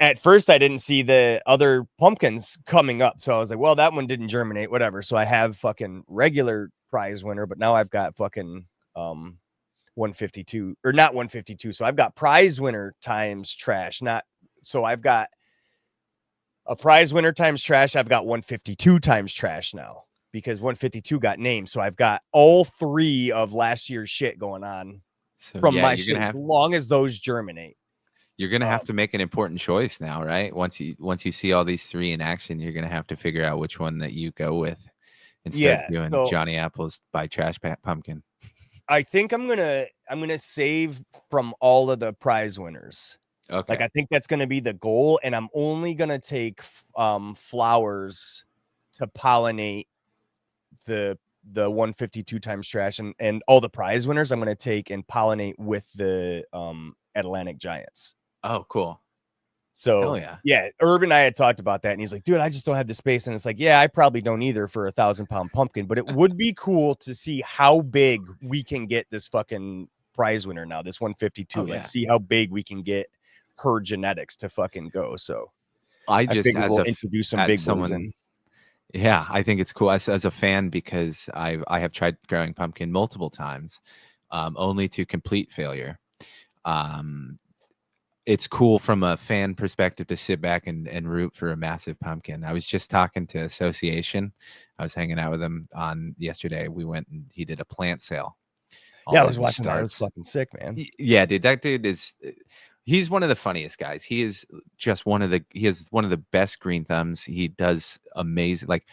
Speaker 1: at first I didn't see the other pumpkins coming up. So I was like, well, that one didn't germinate, whatever. So I have fucking regular prize winner, but now I've got fucking 152 or not 152. So I've got prize winner times trash. So I've got a prize winner times trash. I've got 152 times trash now because 152 got named. So I've got all 3 of last year's shit going on from my shit as long as those germinate.
Speaker 2: You're gonna have to make an important choice now, right? Once you see all these 3 in action, you're gonna have to figure out which one that you go with instead of doing Johnny Apple's by trash pumpkin.
Speaker 1: I think I'm gonna save from all of the prize winners.
Speaker 2: Okay.
Speaker 1: Like I think that's gonna be the goal, and I'm only gonna take flowers to pollinate the 152 times trash, and all the prize winners I'm gonna take and pollinate with the Atlantic Giants.
Speaker 2: Oh, cool.
Speaker 1: So yeah, Herb and I had talked about that, and he's like, dude, I just don't have the space. And it's like, yeah, I probably don't either for 1,000-pound pumpkin, but it would be cool to see how big we can get this fucking prize winner now, this 152. Let's see how big we can get her genetics to fucking go. So
Speaker 2: I just
Speaker 1: we'll introduce some big ones in.
Speaker 2: Yeah, I think it's cool as a fan because I have tried growing pumpkin multiple times, only to complete failure. It's cool from a fan perspective to sit back and root for a massive pumpkin. I was just talking to Association. I was hanging out with him on yesterday. We went and he did a plant sale.
Speaker 1: Yeah, I was watching that. It was fucking sick, man.
Speaker 2: Yeah, dude, that dude he's one of the funniest guys. He has one of the best green thumbs. He does amazing. Like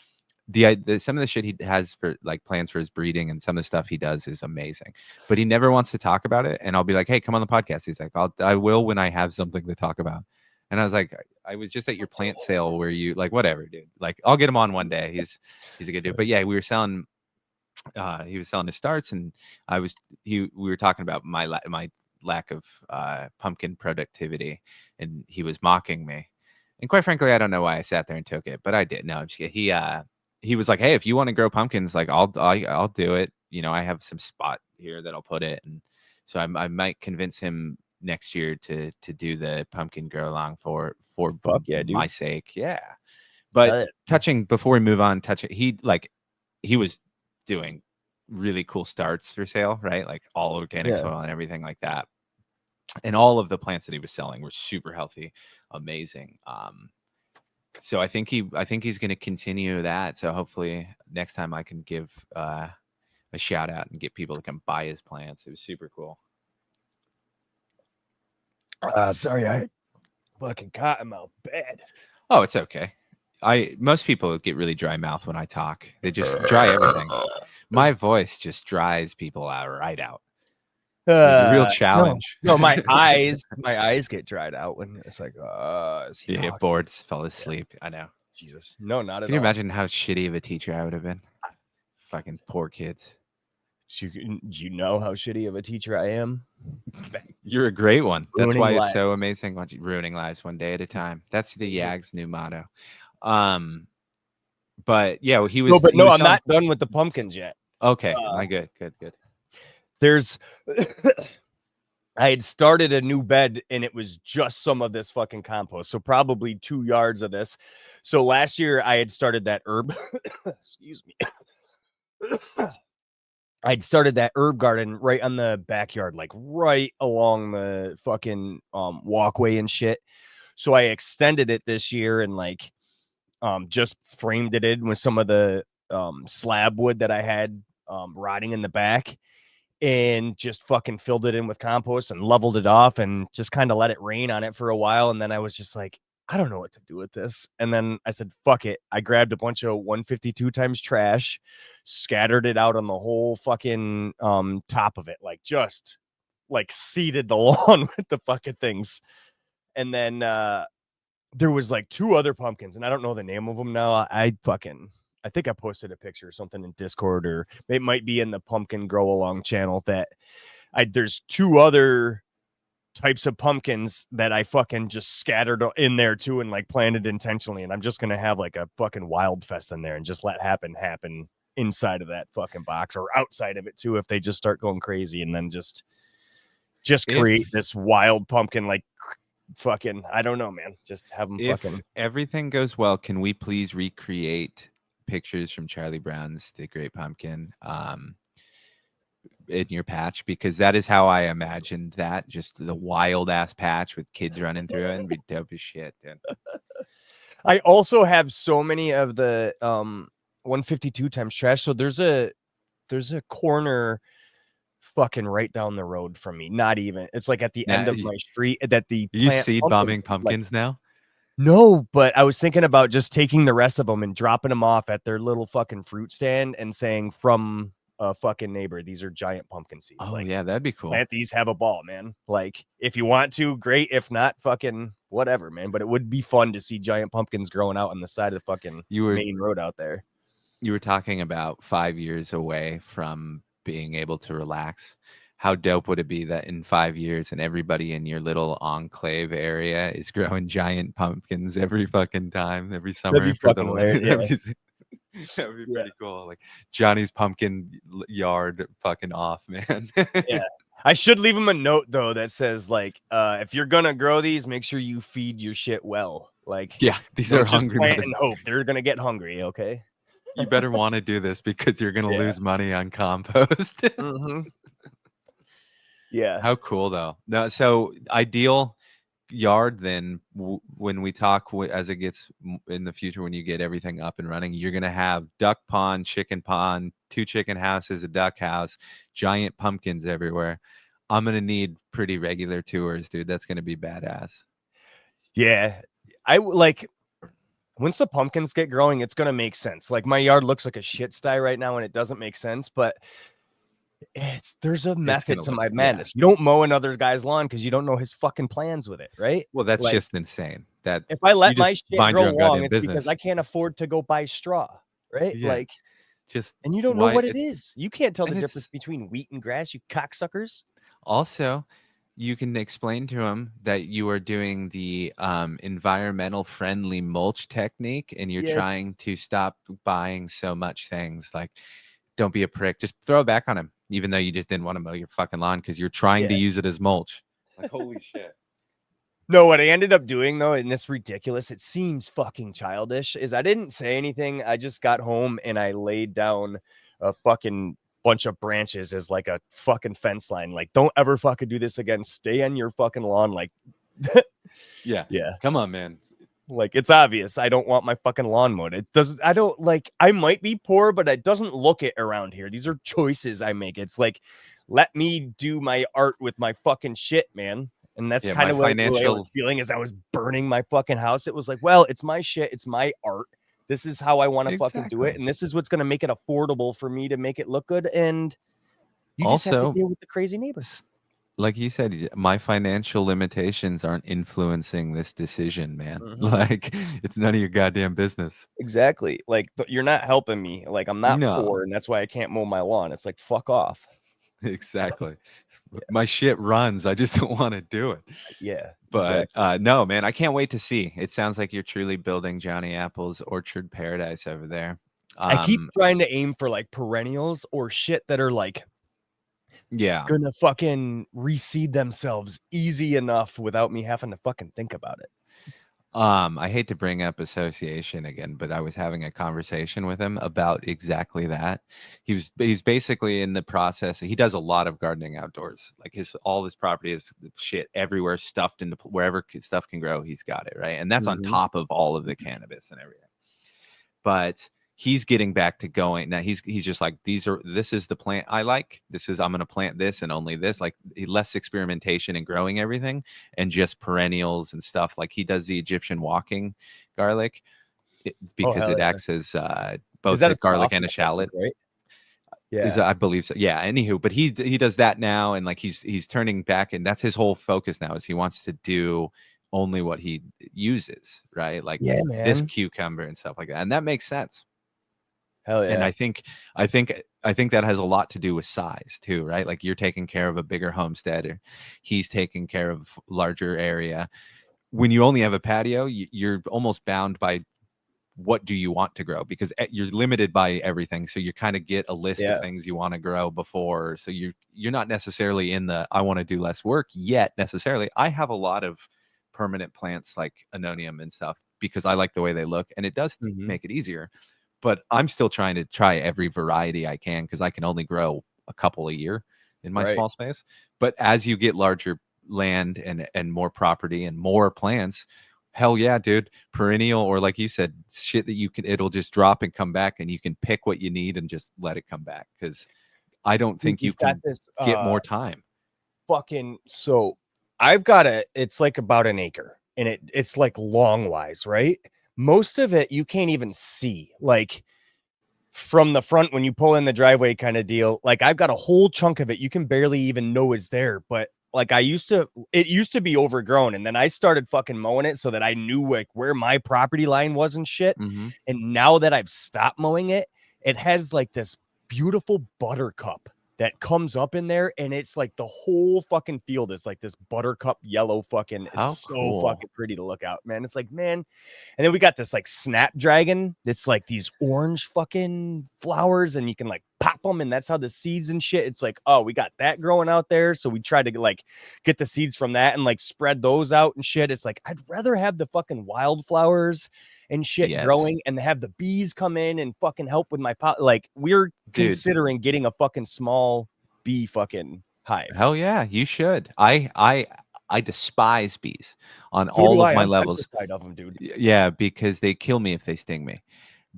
Speaker 2: some of the shit he has for like plans for his breeding and some of the stuff he does is amazing, but he never wants to talk about it. And I'll be like, hey, come on the podcast. He's like, I will when I have something to talk about. And I was like, I was just at your plant sale where you like, whatever, dude, like I'll get him on one day. He's a good dude. But yeah, we were selling, he was selling his starts and we were talking about my lack of pumpkin productivity and he was mocking me. And quite frankly, I don't know why I sat there and took it, but I did. No, he was like, hey, if you want to grow pumpkins, like I'll do it. You know, I have some spot here that I'll put it. And so I might convince him next year to do the pumpkin grow along for my sake. Yeah. But before we move on, he was doing really cool starts for sale, right? Like all organic soil and everything like that. And all of the plants that he was selling were super healthy, amazing. So I think he's going to continue that. So hopefully next time I can give a shout out and get people to come buy his plants. It was super cool.
Speaker 1: Sorry, I fucking caught him out bad.
Speaker 2: Oh, it's okay. Most people get really dry mouth when I talk. They just dry everything. My voice just dries people right out. It's a real challenge.
Speaker 1: No, my eyes get dried out when it's like,
Speaker 2: get bored, fell asleep. Yeah. I know.
Speaker 1: Jesus. No, not at all.
Speaker 2: Can you imagine how shitty of a teacher I would have been? Fucking poor kids.
Speaker 1: Do you know how shitty of a teacher I am?
Speaker 2: You're a great one. That's why it's so amazing. Ruining lives one day at a time. That's the YAG's new motto. But yeah, he was.
Speaker 1: I'm not done with the pumpkins yet.
Speaker 2: Okay, good.
Speaker 1: There's I had started a new bed and it was just some of this fucking compost. So probably 2 yards of this. So last year I had started that herb. Excuse me. I'd started that herb garden right on the backyard, like right along the fucking walkway and shit. So I extended it this year and like just framed it in with some of the slab wood that I had rotting in the back, and just fucking filled it in with compost and leveled it off and just kind of let it rain on it for a while. And then I was just like, I don't know what to do with this. And then I said, fuck it. I grabbed a bunch of 152 times trash, scattered it out on the whole fucking top of it, like just like seeded the lawn with the fucking things. And then there was like 2 other pumpkins, and I don't know the name of them now. I think I posted a picture or something in Discord, or it might be in the Pumpkin Grow Along channel that there's 2 other types of pumpkins that I fucking just scattered in there too and like planted intentionally. And I'm just gonna have like a fucking wild fest in there and just let happen inside of that fucking box or outside of it too, if they just start going crazy, and then just create this wild pumpkin like fucking, I don't know, man. Just have them fucking.
Speaker 2: If everything goes well, can we please recreate pictures from Charlie Brown's The Great Pumpkin in your patch? Because that is how I imagined that. Just the wild ass patch with kids running through it and be dope as shit, dude.
Speaker 1: I also have so many of the 152 times trash. So there's a corner fucking right down the road from me. Not even. It's like at the end of my street that the
Speaker 2: you seed bombing pumpkins now?
Speaker 1: No, but I was thinking about just taking the rest of them and dropping them off at their little fucking fruit stand and saying from a fucking neighbor, these are giant pumpkin seeds.
Speaker 2: Oh,
Speaker 1: like,
Speaker 2: yeah, that'd be cool.
Speaker 1: Plant these, have a ball, man. Like, if you want to, great. If not, fucking whatever, man. But it would be fun to see giant pumpkins growing out on the side of the fucking main road out there.
Speaker 2: You were talking about 5 years away from being able to relax. How dope would it be that in 5 years and everybody in your little enclave area is growing giant pumpkins every fucking time, every summer?
Speaker 1: That'd be fucking hilarious.
Speaker 2: That'd be pretty cool. Like Johnny's pumpkin yard fucking off, man.
Speaker 1: Yeah. I should leave him a note though that says like, if you're gonna grow these, make sure you feed your shit well. Like,
Speaker 2: yeah, these are hungry.
Speaker 1: Plant and hope they're gonna get hungry. Okay.
Speaker 2: You better want to do this because you're gonna lose money on compost.
Speaker 1: Mm-hmm. Yeah.
Speaker 2: How cool though. No, so ideal yard then when we talk as it gets in the future, when you get everything up and running, you're gonna have duck pond, chicken pond, 2 chicken houses, a duck house, giant pumpkins everywhere. I'm gonna need pretty regular tours, dude. That's gonna be badass.
Speaker 1: Yeah, I like once the pumpkins get growing, it's gonna make sense. Like my yard looks like a shit sty right now and it doesn't make sense, but there's a method to my madness. You don't mow another guy's lawn because you don't know his fucking plans with it, right?
Speaker 2: Well, that's like, just insane. That
Speaker 1: if I let my shit grow long, it's because I can't afford to go buy straw, right?
Speaker 2: Yeah.
Speaker 1: Like,
Speaker 2: just
Speaker 1: and you don't know what it is. You can't tell the difference between wheat and grass, you cocksuckers.
Speaker 2: Also, you can explain to him that you are doing the environmental friendly mulch technique, and you're trying to stop buying so much things. Like, don't be a prick. Just throw it back on him, even though you just didn't want to mow your fucking lawn because you're trying to use it as mulch. Like, holy shit.
Speaker 1: No, what I ended up doing though, and it's ridiculous, it seems fucking childish, is I didn't say anything. I just got home and I laid down a fucking bunch of branches as like a fucking fence line. Like, don't ever fucking do this again. Stay on your fucking lawn. Like,
Speaker 2: yeah. Come on, man.
Speaker 1: Like, it's obvious I don't want my fucking lawn mowed. It doesn't, I don't like, I might be poor, but it doesn't look it around here. These are choices I make. It's like, let me do my art with my fucking shit, man. And that's kind of what I was feeling as I was burning my fucking house. It was like, well, it's my shit. It's my art. This is how I want to fucking do it. And this is what's going to make it affordable for me to make it look good. And you just have to deal with the crazy neighbors.
Speaker 2: Like you said, my financial limitations aren't influencing this decision, man. Mm-hmm. Like, it's none of your goddamn business.
Speaker 1: Exactly. Like, you're not helping me. Like, I'm not poor, and that's why I can't mow my lawn. It's like, fuck off.
Speaker 2: Exactly. My shit runs. I just don't want to do it.
Speaker 1: Yeah.
Speaker 2: But no, man, I can't wait to see. It sounds like you're truly building Johnny Apple's orchard paradise over there.
Speaker 1: I keep trying to aim for like perennials or shit that are like, gonna fucking reseed themselves easy enough without me having to fucking think about it.
Speaker 2: I hate to bring up association again, but I was having a conversation with him about exactly that. He's basically in the process. He does a lot of gardening outdoors. Like all his property is shit everywhere, stuffed into wherever stuff can grow. He's got it right, and that's on
Speaker 1: Mhm.
Speaker 2: top of all of the cannabis and everything. But he's getting back to going now. He's just like this is the plant I like. I'm going to plant this and only this. Like less experimentation and growing everything, and just perennials and stuff. Like he does the Egyptian walking garlic
Speaker 1: Oh,
Speaker 2: because
Speaker 1: hell
Speaker 2: it
Speaker 1: yeah.
Speaker 2: acts as
Speaker 1: Is
Speaker 2: both
Speaker 1: that
Speaker 2: a
Speaker 1: a
Speaker 2: garlic and a
Speaker 1: sophomore, I think,
Speaker 2: shallot.
Speaker 1: right?
Speaker 2: Is
Speaker 1: Yeah.
Speaker 2: I believe so. Yeah. Anywho, but he does that now, and like he's turning back, and that's his whole focus now is he wants to do only what he uses, right? Like
Speaker 1: Yeah,
Speaker 2: this
Speaker 1: man.
Speaker 2: cucumber and stuff like that, and that makes sense.
Speaker 1: Hell
Speaker 2: And
Speaker 1: yeah.
Speaker 2: I think that has a lot to do with size too, right? Like you're taking care of a bigger homestead, or he's taking care of larger area. When you only have a patio, you're almost bound by what do you want to grow, because you're limited by everything. So you kind of get a list of
Speaker 1: Yeah.
Speaker 2: things you want to grow before. So you're not necessarily in the I want to do less work yet necessarily. I have a lot of permanent plants like anonium and stuff because I like the way they look, and it does
Speaker 1: Mhm.
Speaker 2: make it easier. But I'm still trying to try every variety I can because I can only grow a couple a year in my
Speaker 1: Right.
Speaker 2: small space. But as you get larger land and more property and more plants, hell yeah, dude, perennial, or like you said, shit that it'll just drop and come back, and you can pick what you need and just let it come back, because I don't
Speaker 1: Dude,
Speaker 2: think you
Speaker 1: we've got
Speaker 2: can
Speaker 1: this,
Speaker 2: get more time.
Speaker 1: fucking so I've got it's like about an acre and it's like long wise, right? Most of it you can't even see. Like from the front when you pull in the driveway kind of deal. Like I've got a whole chunk of it you can barely even know is there, but like it used to be overgrown and then I started fucking mowing it so that I knew like where my property line was and shit.
Speaker 2: Hmm.
Speaker 1: And now that I've stopped mowing it, it has like this beautiful buttercup that comes up in there and it's like the whole fucking field is like this buttercup yellow fucking it's
Speaker 2: How
Speaker 1: so
Speaker 2: cool.
Speaker 1: fucking pretty to look out, man. It's like, man, and then we got this like snapdragon. It's like these orange fucking flowers, and you can like pop them, and that's how the seeds and shit. It's like, oh, we got that growing out there. So we tried to like get the seeds from that and like spread those out and shit. It's like I'd rather have the fucking wildflowers and shit
Speaker 2: Yes,
Speaker 1: growing and have the bees come in and fucking help with my pot. Like we're
Speaker 2: dude.
Speaker 1: considering getting a fucking small bee fucking hive.
Speaker 2: Hell yeah, you should. I despise bees on
Speaker 1: So do
Speaker 2: all of my
Speaker 1: I'm
Speaker 2: levels.
Speaker 1: petrified of them, dude.
Speaker 2: Yeah, because they kill me if they sting me.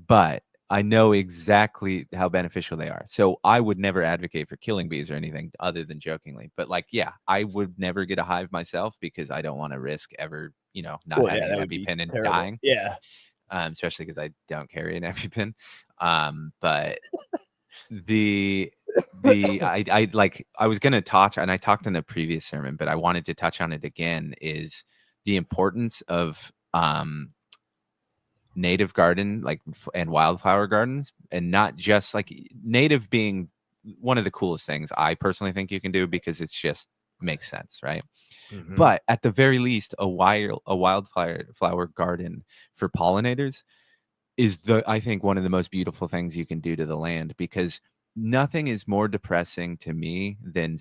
Speaker 2: But I know exactly how beneficial they are. So I would never advocate for killing bees or anything other than jokingly. But like, yeah, I would never get a hive myself because I don't want to risk ever, not
Speaker 1: Well, yeah,
Speaker 2: having an
Speaker 1: that would be
Speaker 2: EpiPen and
Speaker 1: terrible.
Speaker 2: dying.
Speaker 1: Yeah.
Speaker 2: Especially because I don't carry an EpiPen. But I like I was gonna touch, and I talked in the previous sermon, but I wanted to touch on it again, is the importance of native garden, like and wildflower gardens, and not just like native being one of the coolest things I personally think you can do, because it's just makes sense, right?
Speaker 1: Mhm.
Speaker 2: But at the very least, a wildflower flower garden for pollinators is I think one of the most beautiful things you can do to the land, because nothing is more depressing to me than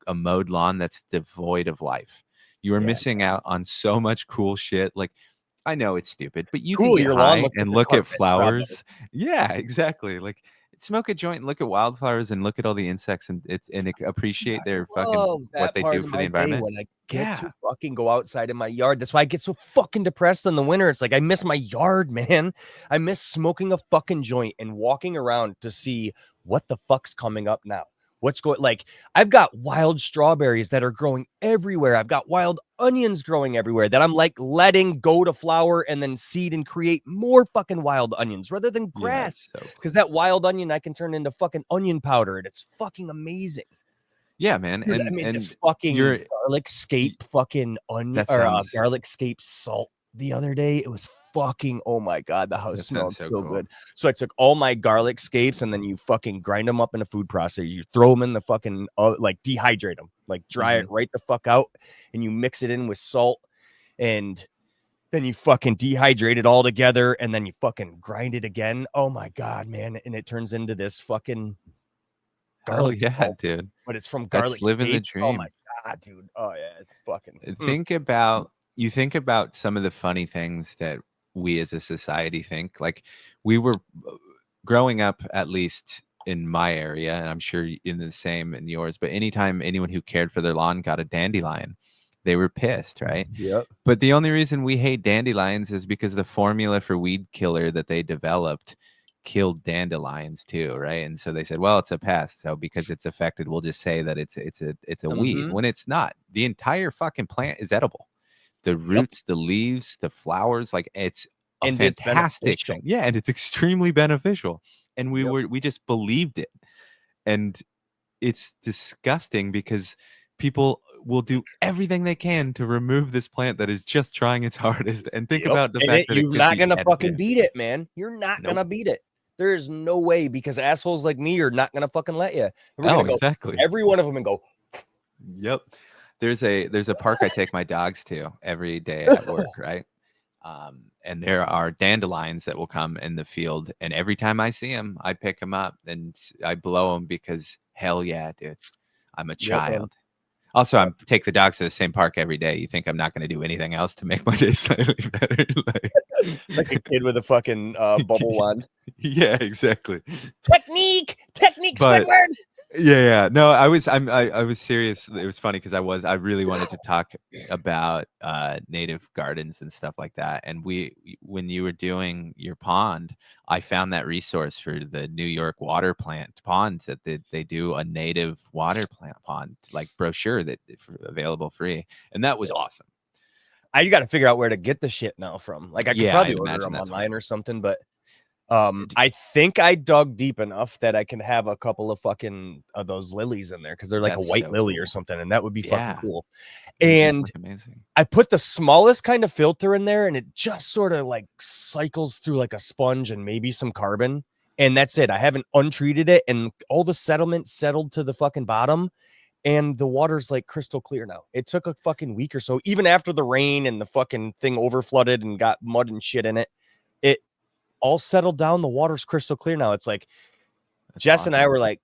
Speaker 2: a mowed lawn that's devoid of life. You are
Speaker 1: Yeah.
Speaker 2: missing out on so much cool shit. Like, I know it's stupid, but you can
Speaker 1: Cool,
Speaker 2: get
Speaker 1: your lawn
Speaker 2: high
Speaker 1: looks like
Speaker 2: and
Speaker 1: a
Speaker 2: look at
Speaker 1: carpet. Bravo.
Speaker 2: flowers. Yeah, exactly. Like, smoke a joint and look at wildflowers and look at all the insects, and
Speaker 1: Dude,
Speaker 2: appreciate
Speaker 1: I
Speaker 2: their fucking
Speaker 1: love
Speaker 2: what
Speaker 1: that
Speaker 2: they
Speaker 1: part
Speaker 2: do
Speaker 1: of
Speaker 2: for the
Speaker 1: my day
Speaker 2: environment.
Speaker 1: when I get
Speaker 2: Yeah.
Speaker 1: to fucking go outside in my yard. That's why I get so fucking depressed in the winter. It's like I miss my yard, man. I miss smoking a fucking joint and walking around to see what the fuck's coming up now. What's going like I've got wild strawberries that are growing everywhere. I've got wild onions growing everywhere that I'm like letting go to flower and then seed and create more fucking wild onions rather than
Speaker 2: Yeah,
Speaker 1: grass.
Speaker 2: it's so
Speaker 1: Because
Speaker 2: cool.
Speaker 1: that wild onion I can turn into fucking onion powder and it's fucking amazing.
Speaker 2: Yeah, man.
Speaker 1: Dude, I
Speaker 2: And
Speaker 1: made this
Speaker 2: and
Speaker 1: fucking
Speaker 2: you're
Speaker 1: garlic
Speaker 2: y-
Speaker 1: scape fucking onion
Speaker 2: that
Speaker 1: or
Speaker 2: sounds
Speaker 1: garlic scape salt the other day. It was fucking, oh my God, the house
Speaker 2: that sounds
Speaker 1: smelled
Speaker 2: so
Speaker 1: so
Speaker 2: cool.
Speaker 1: good. So I took all my garlic scapes and then you fucking grind them up in a food processor. You throw them in the fucking like dehydrate them, like dry it
Speaker 2: Mhm.
Speaker 1: right the fuck out, and you mix it in with salt and then you fucking dehydrate it all together and then you fucking grind it again. Oh my God, man. And it turns into this fucking
Speaker 2: Hell
Speaker 1: garlic
Speaker 2: yeah,
Speaker 1: salt,
Speaker 2: dude.
Speaker 1: but it's from
Speaker 2: That's
Speaker 1: garlic
Speaker 2: living the
Speaker 1: scapes. Oh my
Speaker 2: dream.
Speaker 1: God, dude. Oh yeah, it's fucking
Speaker 2: Think about you think about some of the funny things that we as a society think. Like we were growing up, at least in my area, and I'm sure in the same in yours, but anytime anyone who cared for their lawn got a dandelion, they were pissed, right?
Speaker 1: Yep.
Speaker 2: But the only reason we hate dandelions is because the formula for weed killer that they developed killed dandelions too, right? And so they said, well, it's a pest, so because it's affected, we'll just say that it's a weed,
Speaker 1: Mm-hmm.
Speaker 2: when it's not. The entire fucking plant is edible. The
Speaker 1: Yep.
Speaker 2: roots, the leaves, the flowers, like it's a
Speaker 1: And it's
Speaker 2: fantastic
Speaker 1: beneficial.
Speaker 2: thing. Yeah, and it's extremely beneficial. And
Speaker 1: Yep.
Speaker 2: we just believed it. And it's disgusting because people will do everything they can to remove this plant that is just trying its hardest. And think
Speaker 1: Yep.
Speaker 2: about the
Speaker 1: And
Speaker 2: fact that it
Speaker 1: you're
Speaker 2: could
Speaker 1: not
Speaker 2: be
Speaker 1: gonna fucking
Speaker 2: edited.
Speaker 1: beat it, man. You're not
Speaker 2: Nope.
Speaker 1: gonna beat it. There is no way, because assholes like me are not gonna fucking let you. We're
Speaker 2: Oh,
Speaker 1: gonna go
Speaker 2: exactly.
Speaker 1: every one of them and go.
Speaker 2: Yep. There's a park I take my dogs to every day at work, right? And there are dandelions that will come in the field, and every time I see them, I pick them up and I blow them because hell yeah, dude, I'm a
Speaker 1: Yep, man.
Speaker 2: child. Also,
Speaker 1: Yep.
Speaker 2: I'm take the dogs to the same park every day. You think I'm not going to do anything else to make my day slightly better?
Speaker 1: Like a kid with a fucking bubble wand.
Speaker 2: Yeah, exactly.
Speaker 1: Technique,
Speaker 2: But
Speaker 1: Squidward.
Speaker 2: yeah. No, I was serious. It was funny because I really wanted to talk about native gardens and stuff like that. And when you were doing your pond, I found that resource for the New York water plant ponds that they do a native water plant pond like brochure that available free, and that was awesome.
Speaker 1: I got to figure out where to get the shit now from. Like I could
Speaker 2: Yeah,
Speaker 1: probably
Speaker 2: I'd
Speaker 1: order
Speaker 2: imagine
Speaker 1: them
Speaker 2: that's
Speaker 1: online
Speaker 2: hard.
Speaker 1: or something, but I think I dug deep enough that I can have a couple of fucking those lilies in there because they're like a
Speaker 2: That's
Speaker 1: white
Speaker 2: so
Speaker 1: lily or
Speaker 2: cool.
Speaker 1: something, and that would be fucking
Speaker 2: Yeah,
Speaker 1: cool.
Speaker 2: it would just
Speaker 1: And
Speaker 2: look amazing.
Speaker 1: I put the smallest kind of filter in there, and it just sort of like cycles through like a sponge and maybe some carbon, and that's it. I haven't untreated it, and all the sediment settled to the fucking bottom, and the water's like crystal clear now. It took a fucking week or so, even after the rain and the fucking thing overflooded and got mud and shit in it. It all settled down. The water's crystal clear now. It's like
Speaker 2: That's
Speaker 1: Jess and I
Speaker 2: awesome.
Speaker 1: were like,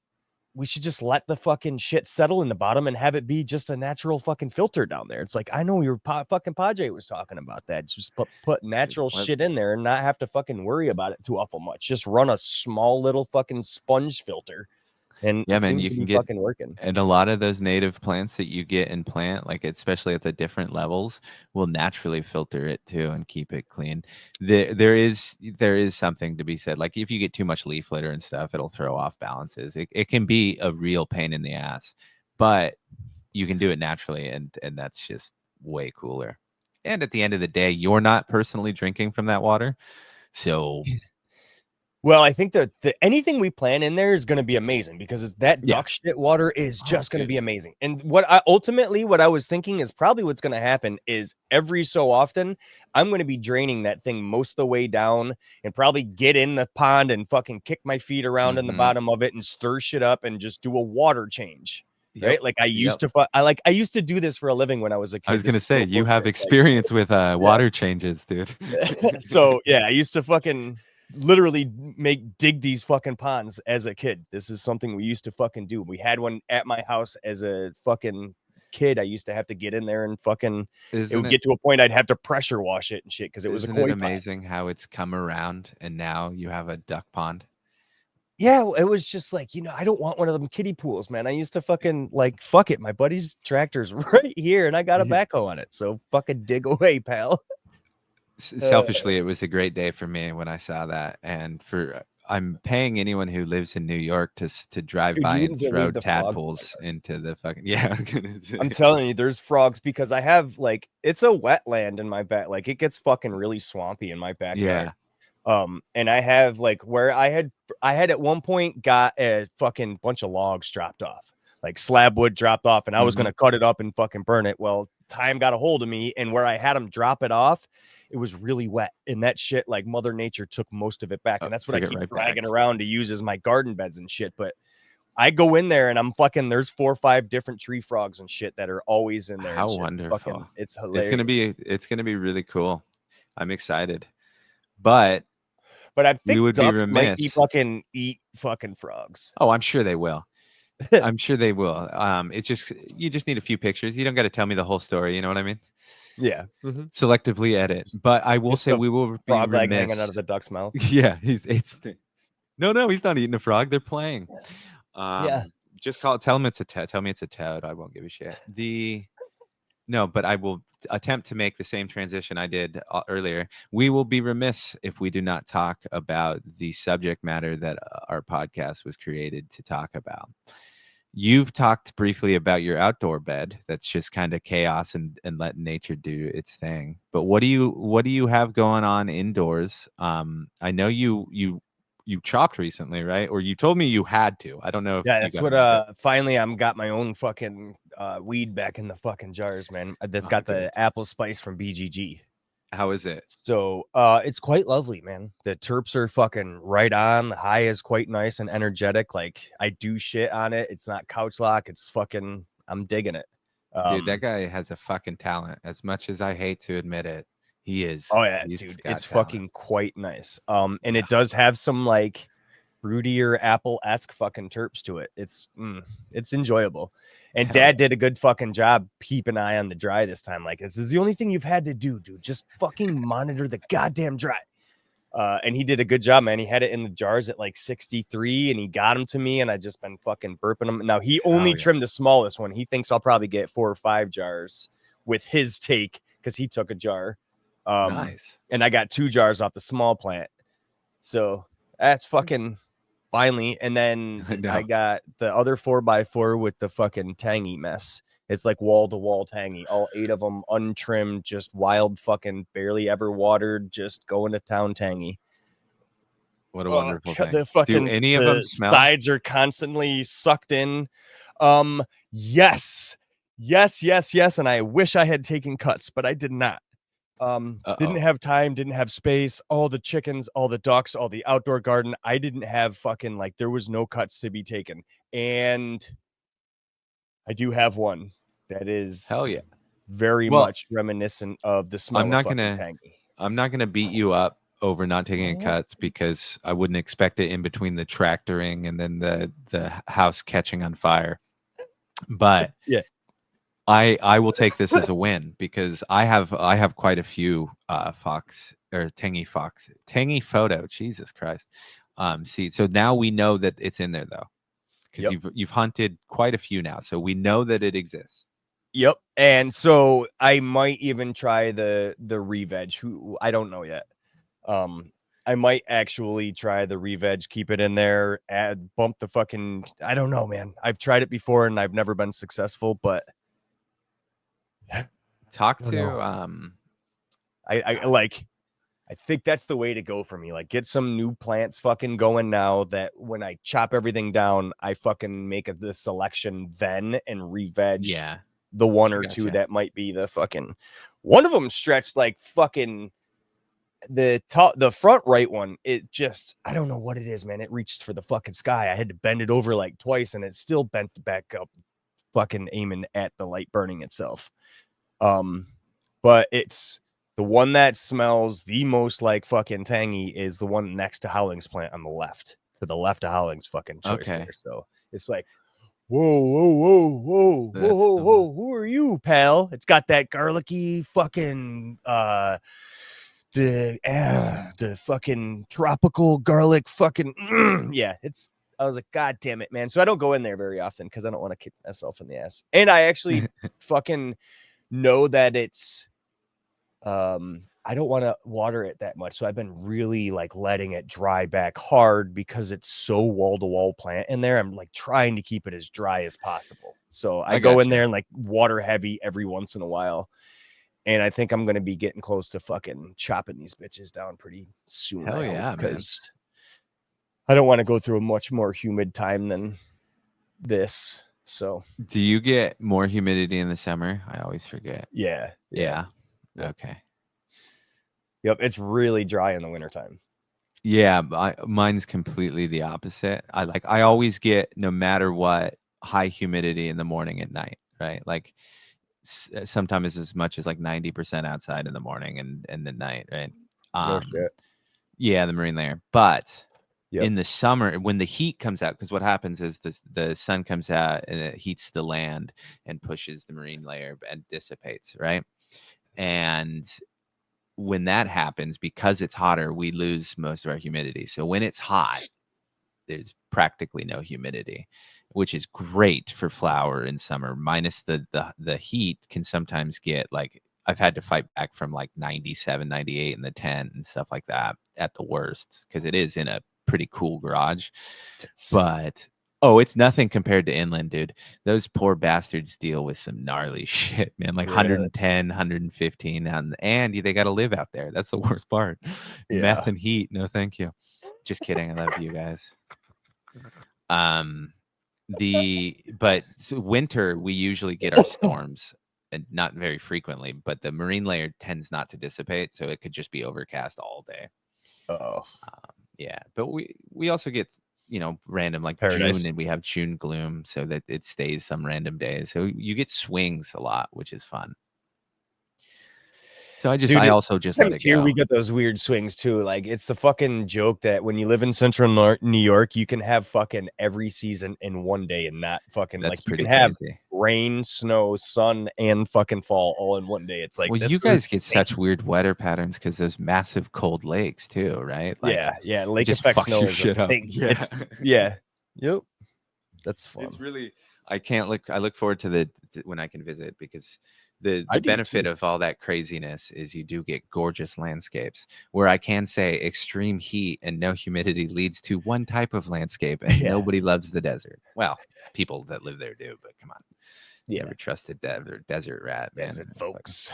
Speaker 1: we should just let the fucking shit settle in the bottom and have it be just a natural fucking filter down there. It's like, I know your fucking Padre was talking about that. Just put natural shit in there and not have to fucking worry about it too awful much. Just run a small little fucking sponge filter, and
Speaker 2: Yeah,
Speaker 1: it
Speaker 2: man,
Speaker 1: seems
Speaker 2: you
Speaker 1: to
Speaker 2: can
Speaker 1: be
Speaker 2: get,
Speaker 1: fucking working.
Speaker 2: and a lot of those native plants that you get and plant, like especially at the different levels, will naturally filter it too and keep it clean. There is something to be said. Like if you get too much leaf litter and stuff, it'll throw off balances. It can be a real pain in the ass, but you can do it naturally, and that's just way cooler. And at the end of the day, you're not personally drinking from that water, so
Speaker 1: Well, I think that anything we plan in there is going to be amazing because it's that
Speaker 2: yeah.
Speaker 1: duck shit water is
Speaker 2: Oh,
Speaker 1: just going to
Speaker 2: dude.
Speaker 1: be amazing. And what I was thinking is probably what's going to happen is every so often I'm going to be draining that thing most of the way down and probably get in the pond and fucking kick my feet around in the
Speaker 2: Mhm.
Speaker 1: bottom of it and stir shit up and just do a water change.
Speaker 2: Yep.
Speaker 1: Right? Like I
Speaker 2: Yep.
Speaker 1: used to I used to do this for a living when I was a
Speaker 2: I was
Speaker 1: kid. This
Speaker 2: gonna
Speaker 1: is a
Speaker 2: say
Speaker 1: little
Speaker 2: you have
Speaker 1: bullshit. Like,
Speaker 2: experience with
Speaker 1: yeah.
Speaker 2: water changes, dude.
Speaker 1: So yeah, I used to fucking literally dig these fucking ponds as a kid. This is something we used to fucking do. We had one at my house as a fucking kid. I used to have to get in there and fucking it
Speaker 2: Isn't
Speaker 1: would
Speaker 2: it
Speaker 1: get to a point I'd have to pressure wash it and shit because it was a
Speaker 2: isn't it
Speaker 1: koi pond.
Speaker 2: amazing how it's come around and now you have a duck pond?
Speaker 1: Yeah, it was just like, I don't want one of them kiddie pools, man. I used to fucking like fuck it. My buddy's tractor's right here and I got a backhoe on it. So fucking dig away, pal.
Speaker 2: Selfishly, it was a great day for me when I saw that, and for I'm paying anyone who lives in New York to drive
Speaker 1: Dude,
Speaker 2: by
Speaker 1: you
Speaker 2: and
Speaker 1: wouldn't
Speaker 2: throw
Speaker 1: believe the frogs.
Speaker 2: tadpoles into the fucking yeah. I was gonna
Speaker 1: I'm
Speaker 2: say.
Speaker 1: telling you, there's frogs because I have like it's a wetland in my back. Like it gets fucking really swampy in my backyard.
Speaker 2: Yeah.
Speaker 1: And I have like where I had at one point got a fucking bunch of logs dropped off, like slab wood dropped off, and I was
Speaker 2: Mhm.
Speaker 1: gonna cut it up and fucking burn it. Well, time got a hold of me, and where I had them drop it off, it was really wet, and that shit, like Mother Nature took most of it back, and that's what I
Speaker 2: Took it
Speaker 1: keep
Speaker 2: right
Speaker 1: dragging
Speaker 2: back.
Speaker 1: around to use as my garden beds and shit. But I go in there and I'm fucking there's 4 or 5 different tree frogs and shit that are always in there and
Speaker 2: How
Speaker 1: shit. Fucking
Speaker 2: wonderful.
Speaker 1: it's
Speaker 2: It's gonna
Speaker 1: hilarious.
Speaker 2: be it's gonna be really cool. I'm excited. But
Speaker 1: But I
Speaker 2: we
Speaker 1: think
Speaker 2: would be
Speaker 1: ducks might be
Speaker 2: remiss.
Speaker 1: fucking eat fucking frogs.
Speaker 2: Oh, I'm sure they will. I'm sure they will. It's just you just need a few pictures. You don't got to tell me the whole story. You know what I mean?
Speaker 1: Yeah.
Speaker 2: selectively edit. But I will
Speaker 1: Just
Speaker 2: say
Speaker 1: the
Speaker 2: we will be
Speaker 1: frog leg hanging out
Speaker 2: remiss.
Speaker 1: of the duck's mouth.
Speaker 2: Yeah, no, he's not eating a frog. They're playing.
Speaker 1: Yeah.
Speaker 2: Just tell him it's a toad. Tell me it's a toad. I won't give a shit. No, but I will attempt to make the same transition I did earlier. We will be remiss if we do not talk about the subject matter that our podcast was created to talk about. You've talked briefly about your outdoor bed. That's just kind of chaos and letting nature do its thing. But what do you have going on indoors? I know you chopped recently, right? Or you told me you had to. I don't know if
Speaker 1: Yeah,
Speaker 2: you
Speaker 1: that's
Speaker 2: got
Speaker 1: what
Speaker 2: around to it.
Speaker 1: finally I'm got my own fucking weed back in the fucking jars, man. That's got
Speaker 2: good.
Speaker 1: the apple spice from BGG.
Speaker 2: How is it?
Speaker 1: So it's quite lovely, man. The terps are fucking right on. The high is quite nice and energetic. Like I do shit on it. It's not couch lock. It's fucking I'm digging it.
Speaker 2: Dude, that guy has a fucking talent. As much as I hate to admit it, he is.
Speaker 1: Oh yeah,
Speaker 2: He's
Speaker 1: dude,
Speaker 2: got
Speaker 1: it's
Speaker 2: talent.
Speaker 1: fucking quite nice. And
Speaker 2: Yeah.
Speaker 1: it does have some like fruitier apple-esque fucking terps to it. It's enjoyable. And
Speaker 2: Hell
Speaker 1: Dad did a good fucking job. Keep an eye on the dry this time. Like this is the only thing you've had to do, dude. Just fucking monitor the goddamn dry. And he did a good job, man. He had it in the jars at like 63 and he got them to me and I just been fucking burping them. Now he only trimmed the smallest one. He thinks I'll probably get 4 or 5 jars with his take because he took a jar.
Speaker 2: Nice.
Speaker 1: And I got 2 jars off the small plant. So that's fucking finally. And then I got the other 4x4 with the fucking tangy mess. It's like wall to wall tangy, all 8 of them untrimmed, just wild fucking barely ever watered, just going to town tangy.
Speaker 2: What a wonderful thing.
Speaker 1: The fucking
Speaker 2: do any of them smell?
Speaker 1: Sides are constantly sucked in. Yes. And I wish I had taken cuts, but I did not. Didn't have time, didn't have space. All the chickens, all the ducks, all the outdoor garden. I didn't have fucking like there was no cuts to be taken. And I do have one that is
Speaker 2: hell yeah,
Speaker 1: very much reminiscent of the smell of fucking tangy.
Speaker 2: I'm not gonna beat you up over not taking cuts because I wouldn't expect it in between the tractoring and then the house catching on fire. But
Speaker 1: yeah.
Speaker 2: I will take this as a win because I have quite a few tangy photo. Jesus Christ. See, so now we know that it's in there though. Because you've hunted quite a few now. So we know that it exists.
Speaker 1: Yep. And so I might even try the re-veg. Who I don't know yet. I might actually try the re-veg, keep it in there, bump the fucking I don't know, man. I've tried it before and I've never been successful, but I think that's the way to go for me. Like get some new plants fucking going now that when I chop everything down, I fucking make the selection then and re-veg the 1 or 2 that might be the fucking one of them stretched like fucking the front right one. It just I don't know what it is, man. It reached for the fucking sky. I had to bend it over like twice and it still bent back up, fucking aiming at the light burning itself. But it's the one that smells the most like fucking tangy is the one next to Howling's plant on the left, to the left of Howling's fucking choice there. So it's like, whoa, who are you, pal? It's got that garlicky fucking the fucking tropical garlic fucking yeah. I was like, God damn it, man. So I don't go in there very often because I don't want to kick myself in the ass. And I actually fucking know that it's I don't want to water it that much. So I've been really like letting it dry back hard because it's so wall-to-wall plant in there. I'm like trying to keep it as dry as possible. So I go in there and like water heavy every once in a while. And I think I'm going to be getting close to fucking chopping these bitches down pretty soon.
Speaker 2: Hell yeah,
Speaker 1: because I don't want to go through a much more humid time than this. So
Speaker 2: do you get more humidity in the summer? I always forget.
Speaker 1: Yeah.
Speaker 2: Okay.
Speaker 1: Yep. It's really dry in the wintertime.
Speaker 2: Yeah. Mine's completely the opposite. I always get, no matter what, high humidity in the morning and night, right? Like sometimes as much as like 90% outside in the morning and the night, right? Yeah, the marine layer. But in the summer, when the heat comes out, because what happens is the sun comes out and it heats the land and pushes the marine layer and dissipates, right? And when that happens, because it's hotter, we lose most of our humidity. So when it's hot, there's practically no humidity, which is great for flower in summer. Minus the heat can sometimes get like, I've had to fight back from like 97, 98 in the tent and stuff like that at the worst, because it is in a pretty cool garage. But it's nothing compared to inland, dude. Those poor bastards deal with some gnarly shit, man. Like 110, 115, and they got to live out there. That's the worst part. Meth and heat. No, thank you. Just kidding. I love you guys. But winter we usually get our storms, and not very frequently, but the marine layer tends not to dissipate, so it could just be overcast all day. Yeah, but we also get random like Paradise. June, and we have June gloom, so that it stays some random days, so you get swings a lot, which is fun. So I also just let it go.
Speaker 1: Here we get those weird swings too. Like, it's the fucking joke that when you live in central New York, you can have fucking every season in one day and not fucking
Speaker 2: That's
Speaker 1: like you can
Speaker 2: crazy.
Speaker 1: have rain, snow, sun, and fucking fall all in one day. It's like,
Speaker 2: well, you guys get such weird weather patterns because there's massive cold lakes too, right? Like,
Speaker 1: yeah, lake
Speaker 2: just
Speaker 1: effect
Speaker 2: fucks
Speaker 1: snow
Speaker 2: your
Speaker 1: is
Speaker 2: shit up.
Speaker 1: Yeah, yep, that's fun.
Speaker 2: It's really, I look forward to when I can visit, because the benefit of all that craziness is you do get gorgeous landscapes, where I can say extreme heat and no humidity leads to one type of landscape, and nobody loves the desert. Well, people that live there do, but come on. Never trusted desert rat, man.
Speaker 1: Desert folks.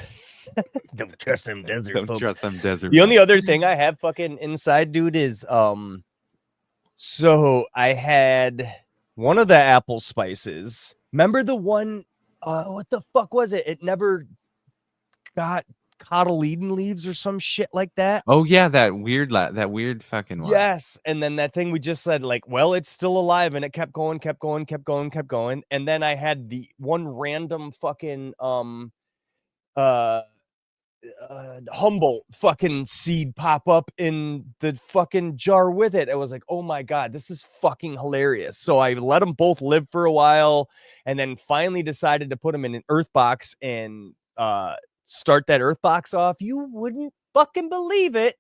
Speaker 1: Don't trust them desert folks.
Speaker 2: Don't trust them desert.
Speaker 1: The only other thing I have fucking inside, dude, is so I had one of the apple spices. Remember the one? What the fuck was it? It never got cotyledon leaves or some shit like that.
Speaker 2: Oh yeah, that weird fucking one.
Speaker 1: Yes, and then that thing we just said, like, well, it's still alive, and it kept going, and then I had the one random fucking Humboldt fucking seed pop up in the fucking jar with it. I was like, oh my god, this is fucking hilarious. So I let them both live for a while, and then finally decided to put them in an earth box and start that earth box off. You wouldn't fucking believe it,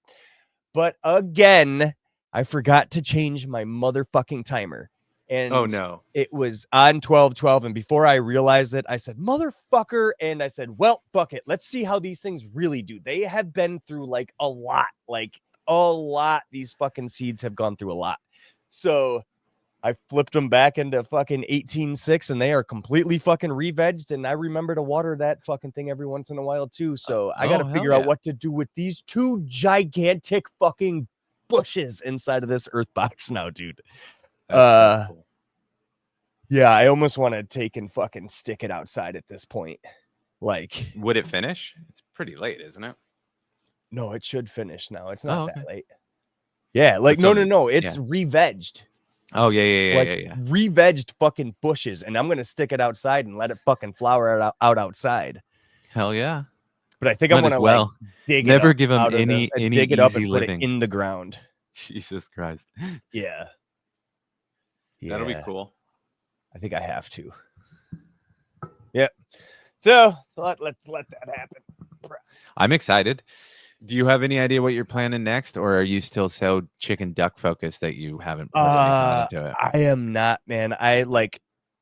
Speaker 1: but again, I forgot to change my motherfucking timer. And
Speaker 2: oh no,
Speaker 1: it was on 12:12, and before I realized it, I said, motherfucker, and I said, well, fuck it, let's see how these things really do. They have been through like a lot. These fucking seeds have gone through a lot. So I flipped them back into fucking 18.6, and they are completely fucking re-vegged, and I remember to water that fucking thing every once in a while too. So I gotta figure out what to do with these two gigantic fucking bushes inside of this earth box now, dude. Cool. Yeah, I almost want to take and fucking stick it outside at this point. Like,
Speaker 2: would it finish? It's pretty late, isn't it?
Speaker 1: No, it should finish now. It's not that late. Yeah, like no, it's re-vegged.
Speaker 2: Oh yeah.
Speaker 1: Re-vegged fucking bushes, and I'm gonna stick it outside and let it fucking flower out outside.
Speaker 2: Hell yeah!
Speaker 1: But I think I'm gonna like dig
Speaker 2: never
Speaker 1: it up
Speaker 2: give them any
Speaker 1: dig it up and
Speaker 2: living.
Speaker 1: Put it in the ground.
Speaker 2: Jesus Christ!
Speaker 1: Yeah.
Speaker 2: That'll be cool.
Speaker 1: I think I have to. Yep. So let's let that happen.
Speaker 2: I'm excited. Do you have any idea what you're planning next, or are you still so chicken duck focused that you haven't put anything into it?
Speaker 1: I am not, man. I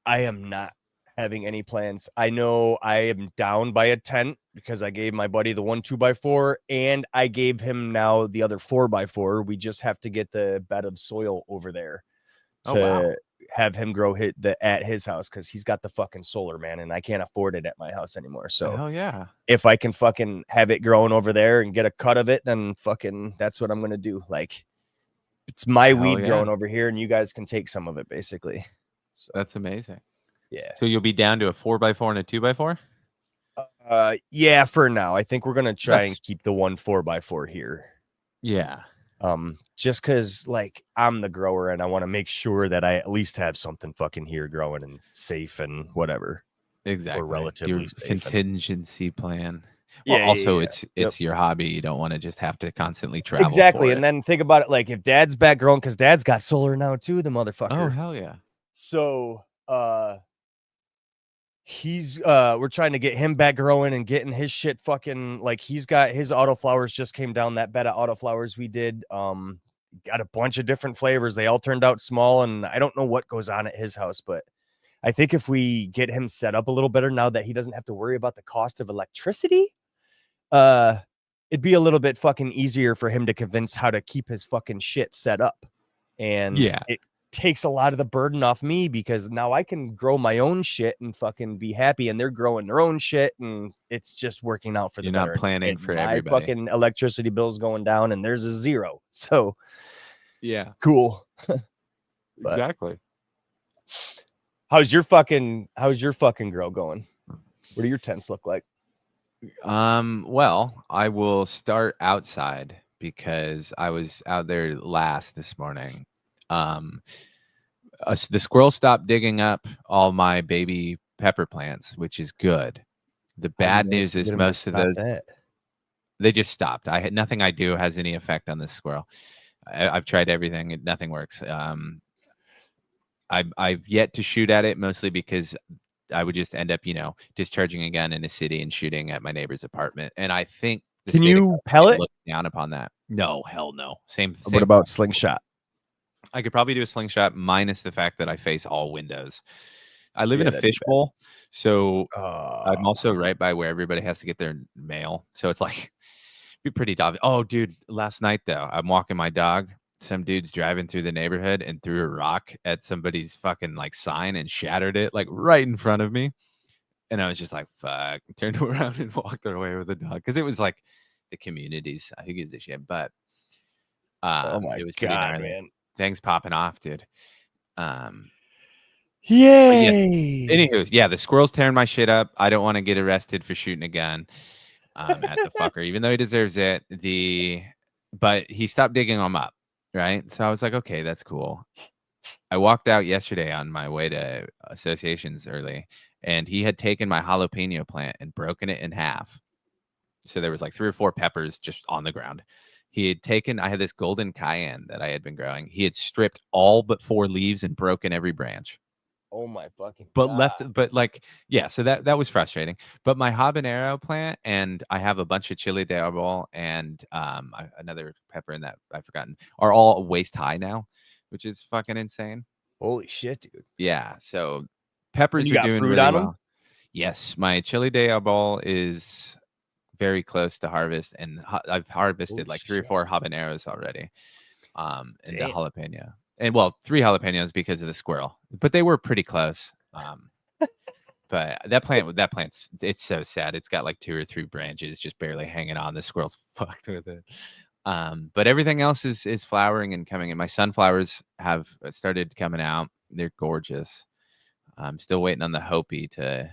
Speaker 1: am not having any plans. I know I am down by a tent because I gave my buddy the 1 2x4, and I gave him now the other 4x4. We just have to get the bed of soil over there to have him grow at his house, because he's got the fucking solar, man, and I can't afford it at my house anymore. So if I can fucking have it growing over there and get a cut of it, then fucking that's what I'm gonna do. Like, it's my weed growing over here, and you guys can take some of it, basically.
Speaker 2: So that's amazing.
Speaker 1: Yeah.
Speaker 2: So you'll be down to a 4x4 and a 2x4?
Speaker 1: Yeah, for now. I think we're gonna try and keep the 1 4x4 here.
Speaker 2: Yeah.
Speaker 1: Just because like I'm the grower and I want to make sure that I at least have something fucking here growing and safe and whatever.
Speaker 2: Exactly.
Speaker 1: Or relatively
Speaker 2: your
Speaker 1: safe
Speaker 2: contingency plan. Well, also it's your hobby. You don't want to just have to constantly travel.
Speaker 1: Exactly. And then think about it, like if dad's back growing, because dad's got solar now too, the motherfucker.
Speaker 2: Oh hell yeah.
Speaker 1: So he's we're trying to get him back growing and getting his shit fucking like he's got his autoflowers just came down that bed of autoflowers we did. Got a bunch of different flavors. They all turned out small, and I don't know what goes on at his house, but I think if we get him set up a little better now that he doesn't have to worry about the cost of electricity, it'd be a little bit fucking easier for him to convince how to keep his fucking shit set up. And it takes a lot of the burden off me because now I can grow my own shit and fucking be happy, and they're growing their own shit, and it's just working out for the better.
Speaker 2: You're not planning
Speaker 1: and
Speaker 2: for
Speaker 1: my
Speaker 2: everybody.
Speaker 1: fucking electricity bill's going down, and there's a zero. So
Speaker 2: yeah,
Speaker 1: cool.
Speaker 2: exactly.
Speaker 1: How's your fucking grow going? What do your tents look like?
Speaker 2: Well, I will start outside because I was out there last this morning. The squirrel stopped digging up all my baby pepper plants, which is good. The bad news is most of those they just stopped. Nothing I do has any effect on this squirrel. I've tried everything; nothing works. I've yet to shoot at it, mostly because I would just end up, discharging a gun in a city and shooting at my neighbor's apartment. And I think
Speaker 1: can you pellet
Speaker 2: look down upon that? No, hell no. Same.
Speaker 1: What about slingshot?
Speaker 2: I could probably do a slingshot minus the fact that I face all windows. I live in a fishbowl, so I'm also right by where everybody has to get their mail. So it's like, be pretty obvious. Oh, dude, last night though, I'm walking my dog. Some dude's driving through the neighborhood and threw a rock at somebody's fucking like sign and shattered it like right in front of me. And I was just like, fuck, turned around and walked away with the dog. Cause it was like the communities. Who gives a shit? But
Speaker 1: oh my
Speaker 2: it was
Speaker 1: God, man.
Speaker 2: Things popping off, dude.
Speaker 1: Yay.
Speaker 2: Anywho, yeah, the squirrel's tearing my shit up. I don't want to get arrested for shooting a gun at the fucker, even though he deserves it. But he stopped digging them up. Right. So I was like, okay, that's cool. I walked out yesterday on my way to associations early, and he had taken my jalapeno plant and broken it in half. So there was like 3 or 4 peppers just on the ground. I had this golden cayenne that I had been growing. He had stripped all but 4 leaves and broken every branch.
Speaker 1: Oh my fucking
Speaker 2: God. So that was frustrating. But my habanero plant, and I have a bunch of chili de árbol and another pepper in that I've forgotten, are all waist high now, which is fucking insane.
Speaker 1: Holy shit, dude.
Speaker 2: Yeah. So peppers
Speaker 1: are doing really well.
Speaker 2: Them? Yes, my chili de árbol is very close to harvest, and I've harvested like 3 or 4 habaneros already. And the jalapeno. And 3 jalapenos because of the squirrel, but they were pretty close. But that plant's it's so sad. It's got like 2 or 3 branches just barely hanging on. The squirrel's fucked with it. But everything else is flowering and coming in. My sunflowers have started coming out. They're gorgeous. I'm still waiting on the Hopi to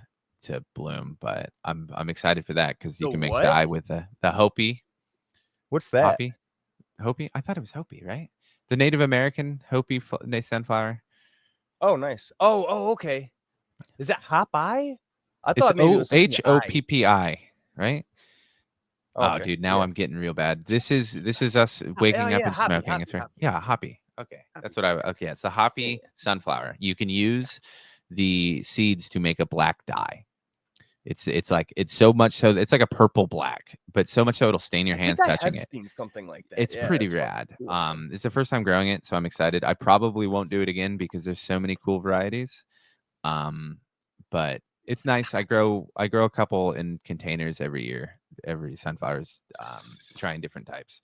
Speaker 2: bloom, but I'm excited for that because you can make dye with the Hopi.
Speaker 1: What's that?
Speaker 2: Hopi? I thought it was Hopi, right? The Native American Hopi sunflower.
Speaker 1: Oh, nice. Oh, okay. Is that Hoppi? I thought
Speaker 2: maybe it was Hoppi, right? Oh, okay. Dude, now I'm getting real bad. This is us waking up and smoking. It's right. Yeah, Hopi. Okay, that's what it's the Hopi sunflower. You can use the seeds to make a black dye. It's so much so it's like a purple black, but so much so it'll stain your hands touching it.
Speaker 1: Something like that.
Speaker 2: It's pretty rad. Cool. It's the first time growing it, so I'm excited. I probably won't do it again because there's so many cool varieties. But it's nice. I grow a couple in containers every year. Every sunflowers, trying different types.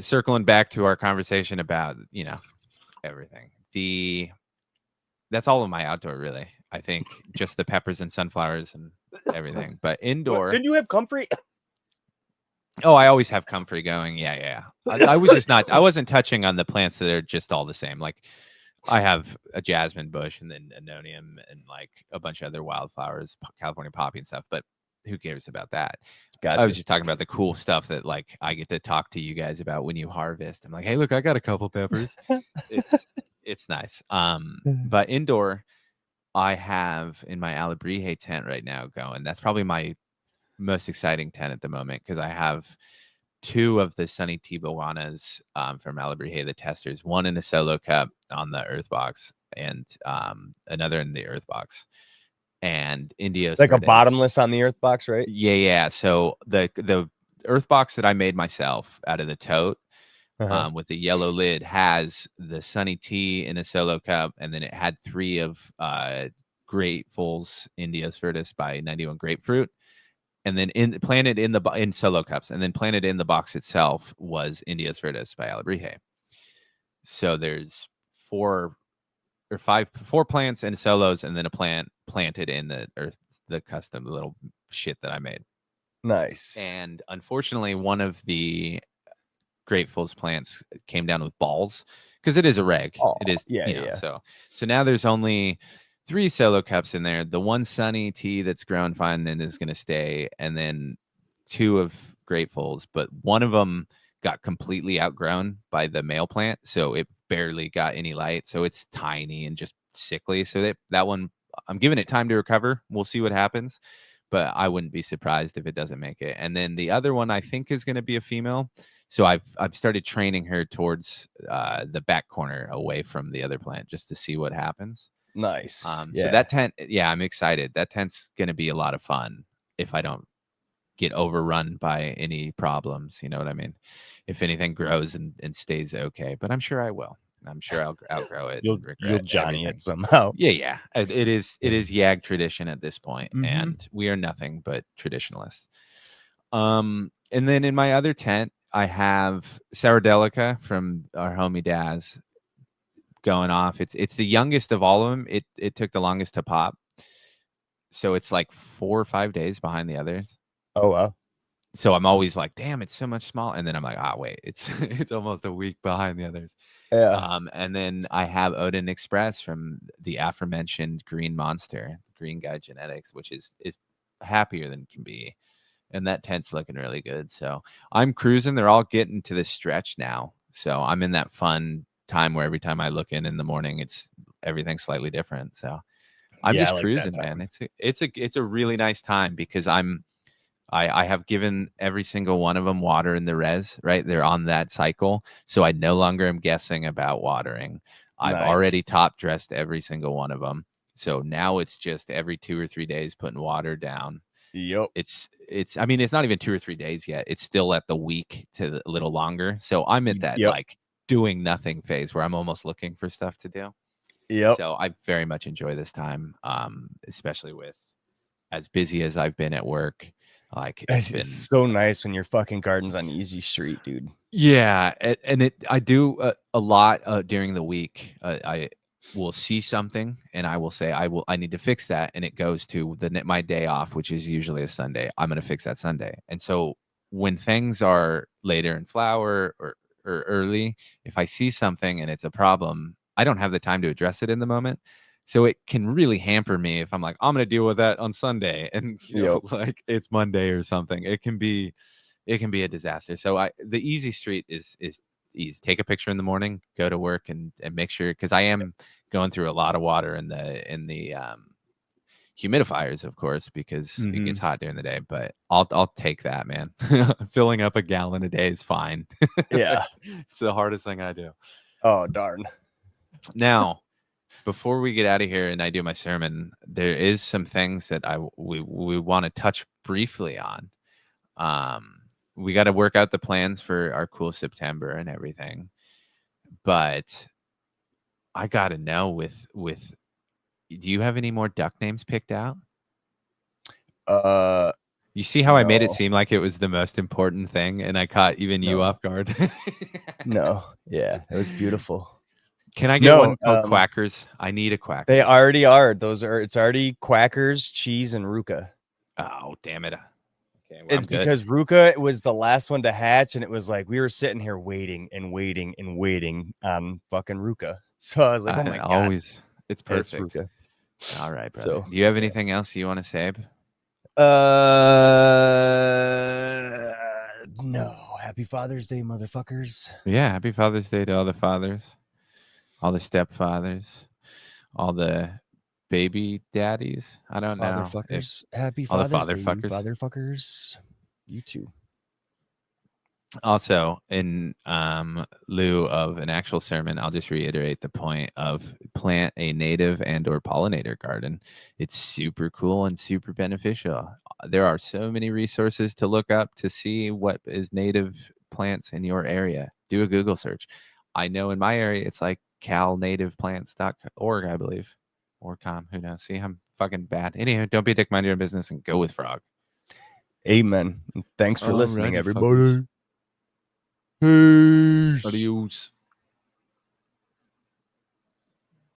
Speaker 2: Circling back to our conversation about everything. That's all of my outdoor, really. I think just the peppers and sunflowers and everything. But indoor,
Speaker 1: didn't you have comfrey?
Speaker 2: Oh, I always have comfrey going. Yeah. I was just not. I wasn't touching on the plants that are just all the same. Like I have a jasmine bush and then anonium and like a bunch of other wildflowers, California poppy and stuff. But who cares about that? Gotcha. I was just talking about the cool stuff that like I get to talk to you guys about when you harvest. I'm like, hey, look, I got a couple peppers. It's nice. But indoor, I have in my Alebrije tent right now going. That's probably my most exciting tent at the moment because I have 2 of the Sunny Tibawanas from Alebrije, the testers, one in a solo cup on the earth box and another in the earth box. and Indios
Speaker 1: Like a
Speaker 2: Verdes.
Speaker 1: bottomless on the earth box, right?
Speaker 2: Yeah. So the earth box that I made myself out of the tote
Speaker 1: Uh-huh.
Speaker 2: with the yellow lid has the Sunny Tea in a solo cup, and then it had 3 of Grateful's Indios Verdes by 91 Grapefruit, and then planted in solo cups, and then planted in the box itself was Indios Verdes by Alebrije. So there's 4 plants and solos, and then a plant planted in the custom little shit that I made.
Speaker 1: Nice.
Speaker 2: And unfortunately, one of the Grateful's plants came down with balls because it is a reg.
Speaker 1: Oh,
Speaker 2: It is,
Speaker 1: yeah.
Speaker 2: So now there's only 3 solo cups in there. The one Sunny Tea that's grown fine and is going to stay, and then 2 of Grateful's, but one of them got completely outgrown by the male plant, so it barely got any light. So it's tiny and just sickly. So that one, I'm giving it time to recover. We'll see what happens, but I wouldn't be surprised if it doesn't make it. And then the other one I think is going to be a female. So I've started training her towards the back corner away from the other plant just to see what happens.
Speaker 1: Nice.
Speaker 2: So that tent, I'm excited. That tent's going to be a lot of fun if I don't get overrun by any problems. You know what I mean? If anything grows and stays okay, but I'm sure I will. I'm sure I'll outgrow it.
Speaker 1: You'll Johnny
Speaker 2: everything.
Speaker 1: it somehow.
Speaker 2: Yeah. It is YAG tradition at this point,
Speaker 1: Mhm.
Speaker 2: and we are nothing but traditionalists. And then in my other tent, I have Sourdelica from our homie Daz going off. It's the youngest of all of them. It took the longest to pop, so it's like 4 or 5 days behind the others.
Speaker 1: Oh wow.
Speaker 2: So I'm always like, damn, it's so much small. And then I'm like, wait, it's it's almost a week behind the others.
Speaker 1: Yeah.
Speaker 2: And then I have Odin Express from the aforementioned Green Monster, Green Guy Genetics, which is happier than can be. And that tent's looking really good. So I'm cruising. They're all getting to this stretch now. So I'm in that fun time where every time I look in the morning, it's everything's slightly different. So I'm just
Speaker 1: I like
Speaker 2: cruising,
Speaker 1: that time.
Speaker 2: man. It's a really nice time because I have given every single one of them water in the res, right? They're on that cycle. So I no longer am guessing about watering. I've already top dressed every single one of them. So now it's just every 2 or 3 days putting water down.
Speaker 1: Yep.
Speaker 2: I mean, it's not even 2 or 3 days yet. It's still at the week to a little longer. So I'm at that like doing nothing phase where I'm almost looking for stuff to do.
Speaker 1: Yep.
Speaker 2: So I very much enjoy this time, especially with as busy as I've been at work. Like
Speaker 1: it's so nice when your fucking garden's on Easy Street, dude.
Speaker 2: Yeah, and I do a lot during the week. I will see something and I will say I need to fix that, and it goes to my day off, which is usually a Sunday. I'm going to fix that Sunday. And so when things are later in flower or early, if I see something and it's a problem, I don't have the time to address it in the moment. So it can really hamper me if I'm like, I'm going to deal with that on Sunday, and like it's Monday or something. It can be a disaster. So the easy street is easy. Take a picture in the morning, go to work, and make sure, because I am going through a lot of water in the humidifiers, of course, because it gets hot during the day. But I'll take that, man. Filling up a gallon a day is fine.
Speaker 1: Yeah.
Speaker 2: It's the hardest thing I do.
Speaker 1: Oh darn.
Speaker 2: Now, before we get out of here and I do my sermon, there is some things that we want to touch briefly on. We got to work out the plans for our cool September and everything, but I got to know with do you have any more duck names picked out? You see how I made it seem like it was the most important thing, and I caught even you off guard.
Speaker 1: No, yeah, it was beautiful.
Speaker 2: Can I get one called Quackers? I need a Quacker.
Speaker 1: They already are. It's already Quackers, Cheese, and Ruka.
Speaker 2: Oh, damn it.
Speaker 1: Okay, well, it's because Ruka was the last one to hatch, and it was like we were sitting here waiting and waiting and waiting on fucking Ruka. So I was like, oh my god.
Speaker 2: Always. It's perfect.
Speaker 1: It's Ruka.
Speaker 2: All right, brother. So, do you have anything else you want to say?
Speaker 1: No. Happy Father's Day, motherfuckers.
Speaker 2: Yeah, happy Father's Day to all the fathers, all the stepfathers, all the baby daddies. I don't know.
Speaker 1: Fatherfuckers. Happy Father's Day, you fatherfuckers. You too.
Speaker 2: Also, in lieu of an actual sermon, I'll just reiterate the point of plant a native and or pollinator garden. It's super cool and super beneficial. There are so many resources to look up to see what is native plants in your area. Do a Google search. I know in my area it's like calnativeplants.org, I believe, or com. Who knows? See, I'm fucking bad. Anywho, don't be a dick, mind your own business, and go with frog.
Speaker 1: Amen. Thanks for listening,
Speaker 2: Alrighty,
Speaker 1: everybody.
Speaker 2: fuckers.
Speaker 1: Peace.
Speaker 2: Adios.